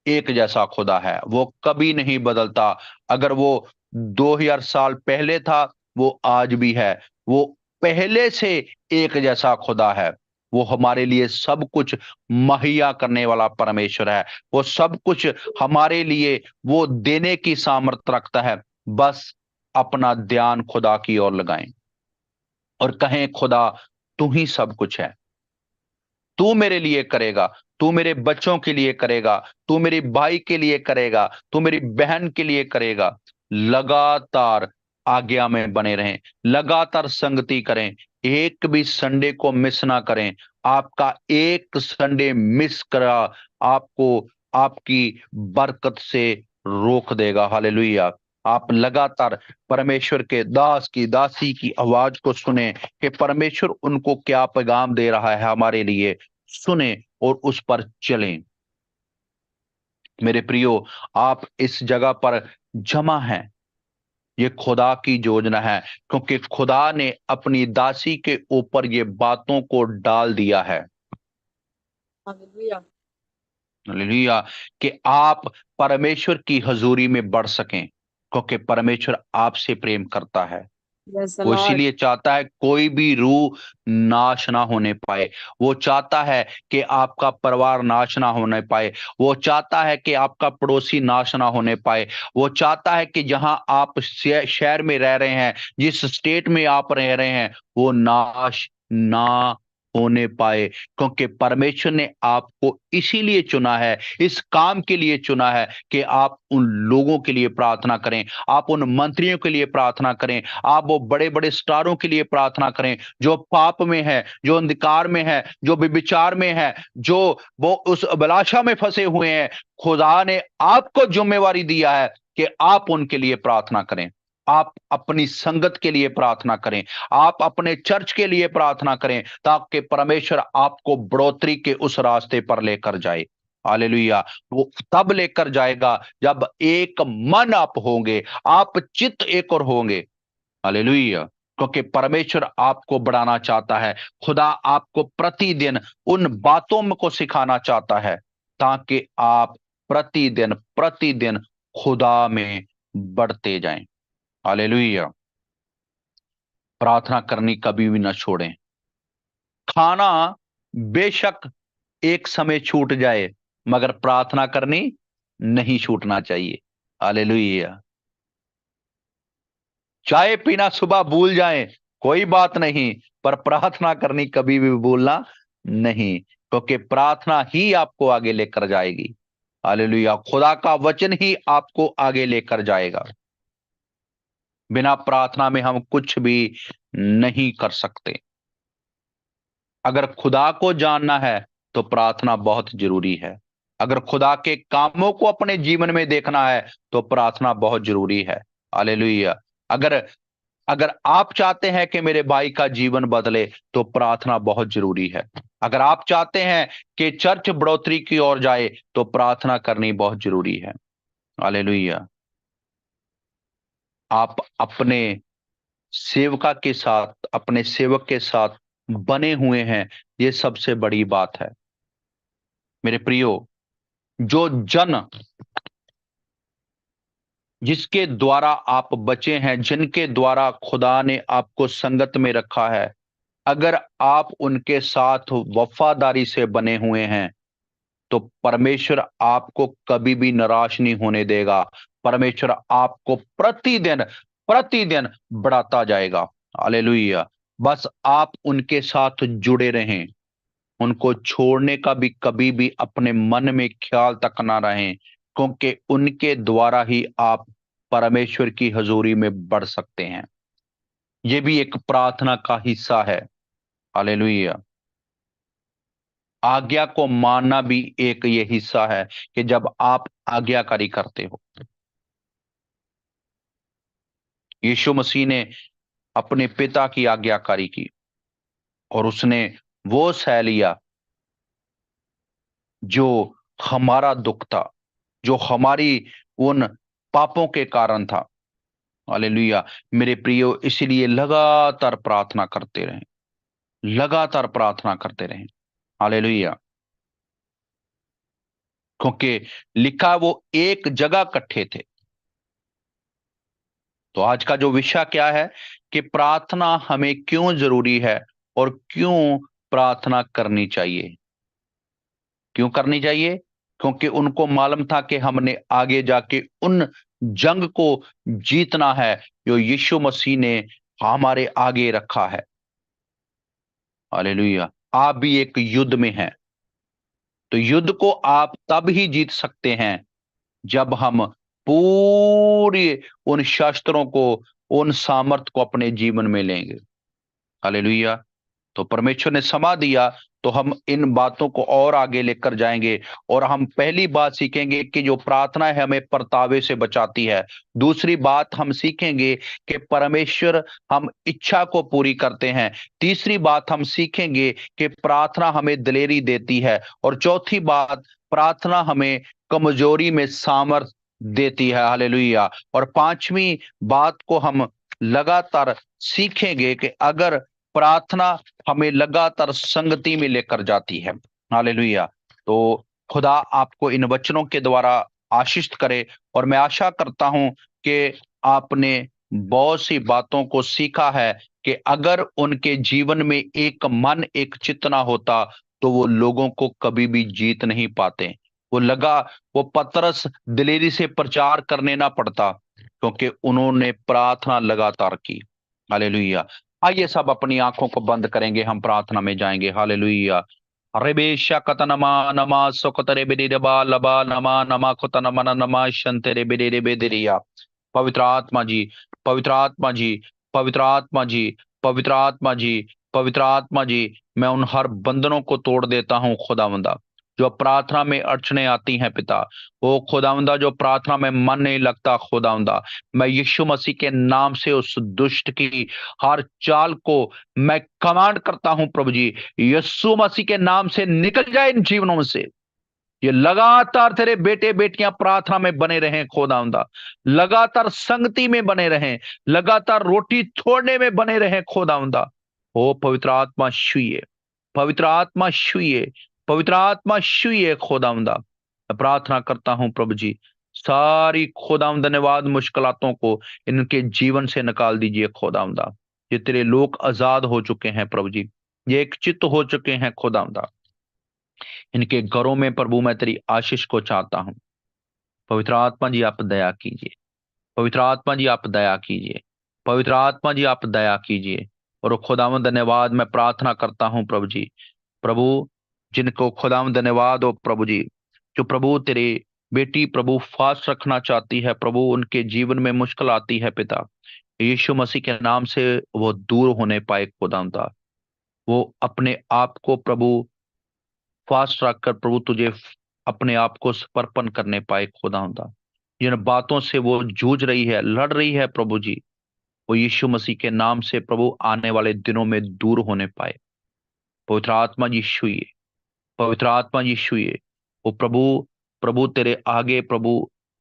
एक जैसा खुदा है। वो कभी नहीं बदलता। अगर वो 2000 साल पहले था, वो आज भी है। वो पहले से एक जैसा खुदा है। वो हमारे लिए सब कुछ मुहैया करने वाला परमेश्वर है। वो सब कुछ हमारे लिए वो देने की सामर्थ्य रखता है। बस अपना ध्यान खुदा की ओर लगाएं और कहें, खुदा, तू ही सब कुछ है। तू मेरे लिए करेगा, तू मेरे बच्चों के लिए करेगा, तू मेरे भाई के लिए करेगा, तू मेरी बहन के लिए करेगा। लगातार आज्ञा में बने रहें, लगातार संगति करें, एक भी संडे को मिस ना करें। आपका एक संडे मिस करा आपको आपकी बरकत से रोक देगा। हालेलुया। आप लगातार परमेश्वर के दास की, दासी की आवाज को सुने कि परमेश्वर उनको क्या पैगाम दे रहा है हमारे लिए। सुने और उस पर चलें। मेरे प्रियो, आप इस जगह पर जमा हैं, ये खुदा की योजना है, क्योंकि खुदा ने अपनी दासी के ऊपर ये बातों को डाल दिया है। हालेलुया। हालेलुया, कि आप परमेश्वर की हजूरी में बढ़ सकें, क्योंकि परमेश्वर आपसे प्रेम करता है। Yes, वो Lord. इसीलिए चाहता है कोई भी रूह नाश ना होने पाए। वो चाहता है कि आपका परिवार नाश ना होने पाए। वो चाहता है कि आपका पड़ोसी नाश ना होने पाए। वो चाहता है कि जहां आप शहर में रह रहे हैं, जिस स्टेट में आप रह रहे हैं, वो नाश ना होने पाए, क्योंकि परमेश्वर ने आपको इसीलिए चुना है, इस काम के लिए चुना है कि आप उन लोगों के लिए प्रार्थना करें, आप उन मंत्रियों के लिए प्रार्थना करें, आप वो बड़े बड़े स्टारों के लिए प्रार्थना करें जो पाप में है, जो अंधकार में है, जो विचार में है, जो वो उस अभिलाषा में फंसे हुए हैं। खुदा ने आपको जिम्मेवारी दिया है कि आप उनके लिए प्रार्थना करें, आप अपनी संगत के लिए प्रार्थना करें, आप अपने चर्च के लिए प्रार्थना करें, ताकि परमेश्वर आपको बढ़ोतरी के उस रास्ते पर लेकर जाए। हालेलुया। वो तब लेकर जाएगा जब एक मन आप होंगे, आप चित्त एक और होंगे। हालेलुया। क्योंकि परमेश्वर आपको बढ़ाना चाहता है। खुदा आपको प्रतिदिन उन बातों को सिखाना चाहता है, ताकि आप प्रतिदिन प्रतिदिन खुदा में बढ़ते जाएं। हालेलुया। प्रार्थना करनी कभी भी ना छोड़ें। खाना बेशक एक समय छूट जाए, मगर प्रार्थना करनी नहीं छूटना चाहिए। हालेलुया। चाय पीना सुबह भूल जाएं, कोई बात नहीं, पर प्रार्थना करनी कभी भी भूलना नहीं, क्योंकि प्रार्थना ही आपको आगे लेकर जाएगी। हालेलुया। खुदा का वचन ही आपको आगे लेकर जाएगा। बिना प्रार्थना में हम कुछ भी नहीं कर सकते। अगर खुदा को जानना है तो प्रार्थना बहुत जरूरी है। अगर खुदा के कामों को अपने जीवन में देखना है तो प्रार्थना बहुत जरूरी है। हालेलुया। अगर अगर आप चाहते हैं कि मेरे भाई का जीवन बदले तो प्रार्थना बहुत जरूरी है। अगर आप चाहते हैं कि चर्च बढ़ोतरी की ओर जाए तो प्रार्थना करनी बहुत जरूरी है। हालेलुया। आप अपने सेवका के साथ, अपने सेवक के साथ बने हुए हैं, ये सबसे बड़ी बात है। मेरे प्रियो, जो जन जिसके द्वारा आप बचे हैं, जिनके द्वारा खुदा ने आपको संगत में रखा है, अगर आप उनके साथ वफादारी से बने हुए हैं तो परमेश्वर आपको कभी भी निराश नहीं होने देगा। परमेश्वर आपको प्रतिदिन प्रतिदिन बढ़ाता जाएगा। हालेलुया। बस आप उनके साथ जुड़े रहें, उनको छोड़ने का भी कभी भी अपने मन में ख्याल तक ना रहें, क्योंकि उनके द्वारा ही आप परमेश्वर की हजूरी में बढ़ सकते हैं। ये भी एक प्रार्थना का हिस्सा है। हालेलुया। आज्ञा को मानना भी एक ये हिस्सा है कि जब आप आज्ञाकारी करते हो। यीशु मसीह ने अपने पिता की आज्ञाकारी की और उसने वो सह लिया जो हमारा दुख था, जो हमारी उन पापों के कारण था। हालेलुया। मेरे प्रियो, इसलिए लगातार प्रार्थना करते रहें, लगातार प्रार्थना करते रहें। हालेलुया। क्योंकि लिखा वो एक जगह इकट्ठे थे। तो आज का जो विषय क्या है कि प्रार्थना हमें क्यों जरूरी है और क्यों प्रार्थना करनी चाहिए। क्यों करनी चाहिए? क्योंकि उनको मालूम था कि हमने आगे जाके उन जंग को जीतना है जो यीशु मसीह ने हमारे आगे रखा है। हालेलुया। आप भी एक युद्ध में हैं, तो युद्ध को आप तब ही जीत सकते हैं जब हम पूरे उन शास्त्रों को, उन सामर्थ को अपने जीवन में लेंगे। हालेलुया। तो परमेश्वर ने समा दिया तो हम इन बातों को और आगे लेकर जाएंगे, और हम पहली बात सीखेंगे कि जो प्रार्थना है हमें परतावे से बचाती है। दूसरी बात हम सीखेंगे कि परमेश्वर हम इच्छा को पूरी करते हैं। तीसरी बात हम सीखेंगे कि प्रार्थना हमें दिलेरी देती है। और चौथी बात, प्रार्थना हमें कमजोरी में सामर्थ देती है। हालेलुया। और पांचवी बात को हम लगातार सीखेंगे कि अगर प्रार्थना हमें लगातार संगति में लेकर जाती है। हालेलुया। तो खुदा आपको इन वचनों के द्वारा आशीष करे। और मैं आशा करता हूं कि आपने बहुत सी बातों को सीखा है कि अगर उनके जीवन में एक मन एक चित्त ना होता तो वो लोगों को कभी भी जीत नहीं पाते। वो पतरस दिलेरी से प्रचार करने ना पड़ता, क्योंकि उन्होंने प्रार्थना लगातार की। हालेलुया। आइए सब अपनी आंखों को बंद करेंगे, हम प्रार्थना में जाएंगे। हालेलुया। रेबेशा कतनमा नमा सुकतरे बिदिबा लबा नमा नमा कुतनमा नमा शंतरे बिदिरे बिदिरिया। पवित्र आत्मा जी, पवित्र आत्मा जी, पवित्र आत्मा जी, पवित्र आत्मा जी, पवित्र आत्मा जी, मैं उन हर बंधनों को तोड़ देता हूं खुदावंदा, जो प्रार्थना में अड़चने आती हैं पिता। ओ खुदावंदा, जो प्रार्थना में मन नहीं लगता खुदावंदा, मैं यीशु मसीह के नाम से उस दुष्ट की हर चाल को मैं कमांड करता हूं प्रभु जी, यीशु मसीह के नाम से निकल जाए इन जीवनों में से। ये लगातार तेरे बेटे बेटियां प्रार्थना में बने रहें खुदावंदा, लगातार संगति में बने रहें, लगातार रोटी छोड़ने में बने रहें खुदावंदा। ओ पवित्र आत्मा छुइए, पवित्र आत्मा छुइए, पवित्र आत्मा छुइए खुदावंदा। मैं प्रार्थना करता हूं प्रभु जी, सारी खुदावंद धन्यवाद मुश्किलातों को इनके जीवन से निकाल दीजिए खुदावंदा। ये तेरे लोग आजाद हो चुके हैं प्रभु जी, ये एक चित्त हो चुके हैं खुदावंदा। इनके घरों में प्रभु मैं तेरी आशीष को चाहता हूं। पवित्र आत्मा जी आप दया कीजिए, पवित्र आत्मा जी आप दया कीजिए, पवित्र आत्मा जी आप दया कीजिए। और खुदावंद धन्यवाद, मैं प्रार्थना करता हूं प्रभु जी, प्रभु जिनको खुदावंद धन्यवाद हो प्रभु जी, जो प्रभु तेरे बेटी प्रभु फास्ट रखना चाहती है प्रभु, उनके जीवन में मुश्किल आती है पिता, यीशु मसीह के नाम से वो दूर होने पाए खुदावंदा। वो अपने आप को प्रभु फास्ट रखकर प्रभु तुझे अपने आप को समर्पण करने पाए खुदावंदा। जिन बातों से वो जूझ रही है, लड़ रही है प्रभु जी, वो यीशु मसीह के नाम से प्रभु आने वाले दिनों में दूर होने पाए। पवित्र आत्मा जी छुइए, पवित्र आत्मा जी छुइए। वो प्रभु प्रभु तेरे आगे प्रभु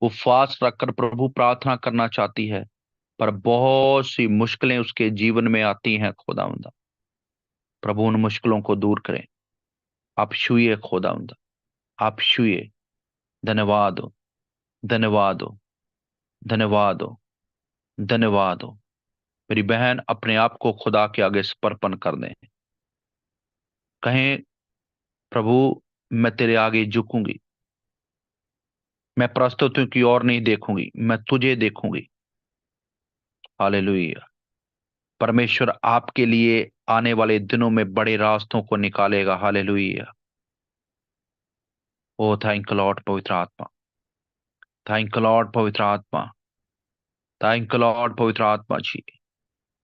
वो फास्ट रखकर प्रभु प्रार्थना करना चाहती है, पर बहुत सी मुश्किलें उसके जीवन में आती हैं खुदावंदा। प्रभु उन मुश्किलों को दूर करें। आप छुइए खुदावंदा, आप छुइए। धन्यवाद हो, धन्यवाद हो, धन्यवाद हो, धन्यवाद हो। मेरी बहन अपने आप को खुदा के आगे समर्पण कर दें, कहें प्रभु मैं तेरे आगे झुकूंगी, मैं प्रस्तुतियों की ओर नहीं देखूंगी, मैं तुझे देखूंगी। हालेलुया। परमेश्वर आपके लिए आने वाले दिनों में बड़े रास्तों को निकालेगा। हालेलुया। ओ थैंक लॉर्ड पवित्र आत्मा, थैंक लॉर्ड पवित्र आत्मा, थैंक लॉर्ड पवित्र आत्मा जी।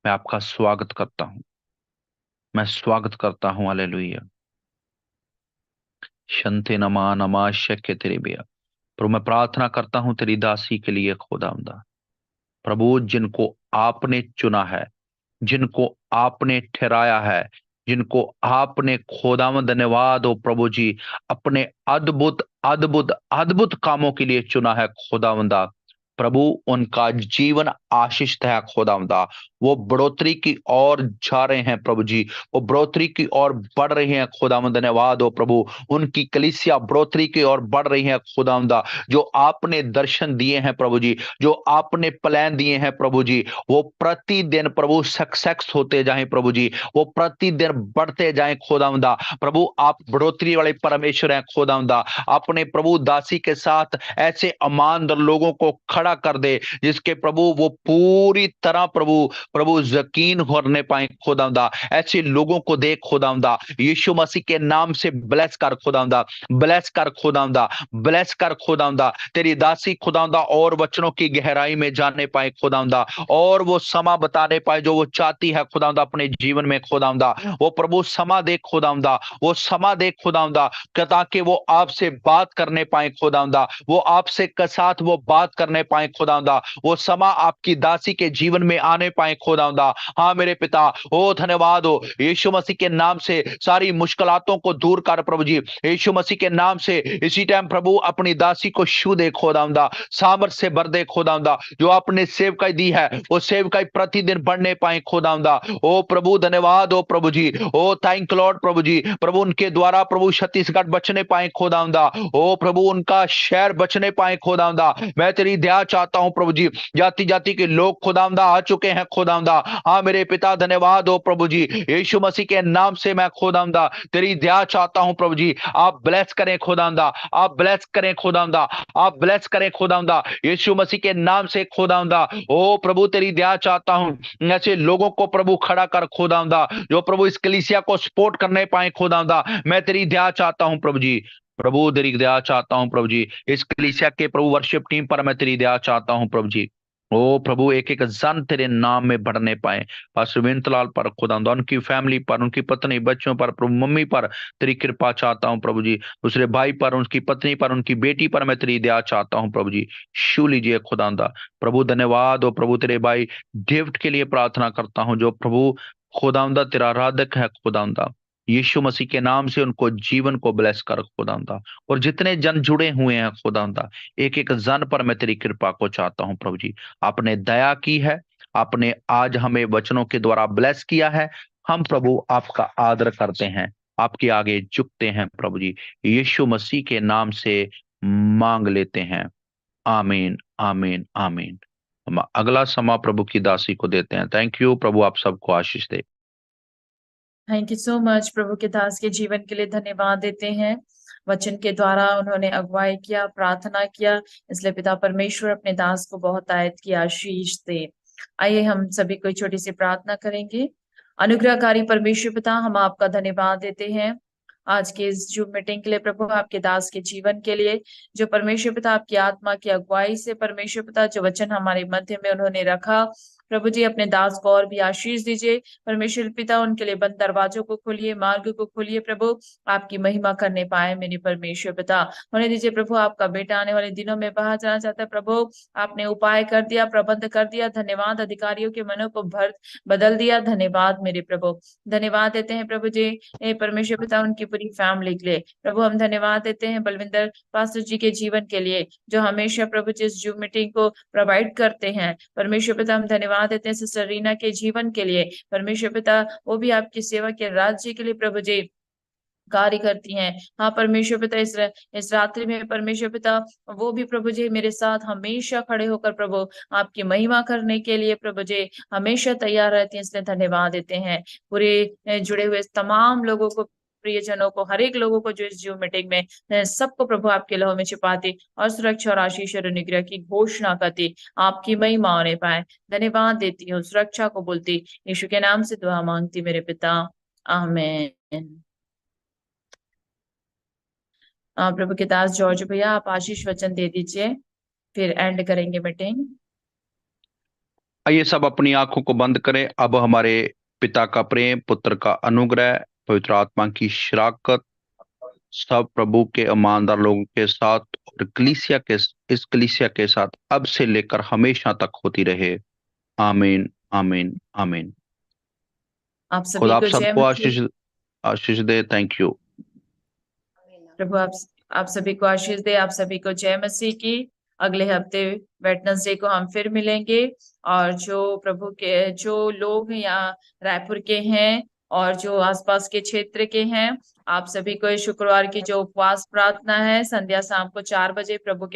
मैं आपका स्वागत करता हूं, मैं स्वागत करता हूं। हालेलुया। शंते नमा नमा शक्य तेरे बिया। प्रभु मैं प्रार्थना करता हूं तेरी दासी के लिए खुदावंदा, प्रभु जिनको आपने चुना है, जिनको आपने ठहराया है, जिनको आपने खुदावंद धन्यवाद हो प्रभु जी अपने अद्भुत अद्भुत अद्भुत कामों के लिए चुना है खुदावंदा, प्रभु उनका जीवन आशीषित है खुदावंदा। वो बढ़ोतरी की ओर जा रहे हैं प्रभु जी, वो बढ़ोतरी की ओर बढ़ रही हैं खुदावंद धन्यवाद हो प्रभु। उनकी कलीसिया बढ़ोतरी की ओर बढ़ रही है खुदावंदा। जो आपने दर्शन दिए हैं प्रभु जी, जो आपने प्लान दिए हैं प्रभु जी, वो प्रतिदिन प्रभु सक्सेस होते जाएं प्रभु जी, वो प्रतिदिन बढ़ते जाएं खुदावंदा। प्रभु आप बढ़ोतरी वाले परमेश्वर हैं खुदावंदा। अपने प्रभु दासी के साथ ऐसे ईमानदार लोगों को खड़ा कर दे, जिसके प्रभु वो पूरी तरह प्रभु प्रभु यकीन करने पाए खुदावंदा। ऐसे लोगों को देख खुदावंदा, यीशु मसीह के नाम से ब्लेस कर खुदावंदा, ब्लेस कर खुदावंदा, ब्लेस कर खुदावंदा। तेरी दासी खुदावंदा और वचनों की गहराई में जानने पाए खुदावंदा, और वो समा बताने पाए जो वो चाहती है खुदावंदा अपने जीवन में खुदावंदा। वो प्रभु समा दे खुदावंदा, वो समा दे खुदावंदा, ताकि वो आपसे बात करने पाए खुदावंदा, वो आपसे के साथ वो बात करने पाए पाए खुदावंदा, वो समा आपकी दासी के जीवन में आने पाए खुदावंदा। हाँ मेरे पिता, ओ धन्यवाद हो यीशु मसीह के नाम से सारी मुश्किलातों को दूर कर प्रभु जी। यीशु मसीह के नाम से इसी टाइम प्रभु अपनी दासी को छू दे खुदावंदा, सामर्थ से भर दे खुदावंदा। जो आपने सेवकाई दी है वो सेवकाई प्रतिदिन बढ़ने पाए खुदावंदा। ओ प्रभु धन्यवाद हो प्रभु जी, ओ थैंक लॉर्ड प्रभु जी। प्रभु उनके द्वारा प्रभु छत्तीसगढ़ बचने पाए खुदावंदा। ओ प्रभु उनका शहर बचने पाए खुदावंदा। मैं तेरी दया चाहता हूं प्रभु जी। जाति जाति के लोग खुदावंदा आ चुके हैं खुदावंदा। हाँ मेरे पिता धन्यवाद हो प्रभु जी। यीशु मसीह के नाम से मैं खुदावंदा तेरी दया चाहता हूं प्रभु जी। आप ब्लेस करें खुदावंदा, आप ब्लेस करें खुदावंदा, आप ब्लेस करें खुदावंदा यीशु मसीह के नाम से खुदावंदा। ओ प्रभु तेरी दया चाहता हूं, ऐसे लोगों को प्रभु खड़ा कर खुदावंदा जो प्रभु इस कलीसिया को सपोर्ट करने पाए खुदावंदा। मैं तेरी दया चाहता हूं प्रभु जी। प्रभु तेरी दया चाहता हूं प्रभु जी। इस कलीसिया के प्रभु वर्शिप टीम पर मैं तेरी दया चाहता हूं प्रभु जी। ओ प्रभु एक एक जन तेरे नाम में बढ़ने पाए। पास्टर विंतलाल पर खुदावंदा, उनकी फैमिली पर, उनकी पत्नी बच्चों पर, प्रभु मम्मी पर तेरी कृपा चाहता हूं प्रभु जी। दूसरे भाई पर, उनकी पत्नी पर, उनकी बेटी पर मैं तेरी दया चाहता हूं प्रभु जी। छू लीजिए खुदावंदा। प्रभु धन्यवाद हो प्रभु। तेरे भाई डेविड के लिए प्रार्थना करता हूं जो प्रभु खुदावंदा तेरा आराधक है खुदावंदा। यीशु मसीह के नाम से उनको जीवन को ब्लेस कर खुदावंदा। और जितने जन जुड़े हुए हैं खुदावंदा, एक एक जन पर मैं तेरी कृपा को चाहता हूं प्रभु जी। आपने दया की है, आपने आज हमें वचनों के द्वारा ब्लेस किया है। हम प्रभु आपका आदर करते हैं, आपके आगे झुकते हैं प्रभु जी। यीशु मसीह के नाम से मांग लेते हैं, आमीन आमीन आमीन। हम अगला समा प्रभु की दासी को देते हैं। थैंक यू प्रभु, आप सबको आशीष दे। Thank you so much. प्रभु के दास के जीवन के लिए धन्यवाद देते हैं। वचन के द्वारा उन्होंने अगुवाई किया, प्रार्थना किया, इसलिए पिता परमेश्वर अपने दास को बहुत आयत की आशीष दे। आइए हम सभी कोई छोटी सी प्रार्थना करेंगे। अनुग्रहकारी परमेश्वर पिता, हम आपका धन्यवाद देते हैं आज के इस जूम मीटिंग के लिए प्रभु, आपके दास के जीवन के लिए, जो परमेश्वर पिता आपकी आत्मा की अगुवाई से परमेश्वर पिता जो वचन हमारे मध्य में उन्होंने रखा, प्रभु जी अपने दास को और भी आशीष दीजिए परमेश्वर पिता। उनके लिए बंद दरवाजों को खोलिए, मार्ग को खोलिए प्रभु, आपकी महिमा करने पाए मेरे परमेश्वर पिता। होने दीजिए प्रभु, आपका बेटा आने वाले दिनों में बाहर जाना चाहता है प्रभु, आपने उपाय कर दिया, प्रबंध कर दिया। धन्यवाद, अधिकारियों के मनों को बदल दिया। धन्यवाद मेरे प्रभु, धन्यवाद देते हैं प्रभु जी परमेश्वर पिता उनकी पूरी फैमिली के लिए। प्रभु हम धन्यवाद देते हैं बलविंदर पास्टर जी के जीवन के लिए, जो हमेशा प्रभु जी इस जूम मीटिंग को प्रोवाइड करते हैं। परमेश्वर पिता हम धन्यवाद देते हैं सिस्टर रीना के जीवन के लिए। परमेश्वर पिता वो भी आपकी सेवा के राज्य के लिए प्रभु जी कार्य करती हैं। हाँ परमेश्वर पिता इस रात्रि में परमेश्वर पिता वो भी प्रभु जी मेरे साथ हमेशा खड़े होकर प्रभु आपकी महिमा करने के लिए प्रभु जी हमेशा तैयार रहती हैं, इसलिए धन्यवाद देते हैं। पूरे जुड़े हुए तमाम लोगों को, प्रियजनों को, हर एक लोगों को जो इस जूम मीटिंग में सबको प्रभु आपके लहू में छिपाती और सुरक्षा और आशीष और अनुग्रह की घोषणा करती, आपकी महिमा होने पाए। धन्यवाद देती हूँ, सुरक्षा को बोलती, यीशु के नाम से दुआ मांगती मेरे पिता, आमीन। प्रभु के दास जॉर्ज भैया आप आशीष वचन दे दीजिए, फिर एंड करेंगे मीटिंग। आइए सब अपनी आंखों को बंद करें। अब हमारे पिता का प्रेम, पुत्र का अनुग्रह, पवित्र आत्मा की शराकत सब प्रभु के ईमानदार लोगों के साथ और इस कलीसिया के साथ अब से लेकर हमेशा तक होती रहे, आमीन आमीन आमीन। आप खुदा सभी आप को जय सबको मसीह। आशीष दे। थैंक यू प्रभु आप सभी को आशीष दे, आप सभी को जय मसीह की। अगले हफ्ते वेडनेसडे को हम फिर मिलेंगे। और जो प्रभु के जो लोग यहाँ रायपुर के हैं और जो आसपास के क्षेत्र के हैं, आप सभी को इस शुक्रवार की जो उपवास प्रार्थना है संध्या शाम को 4 बजे प्रभु के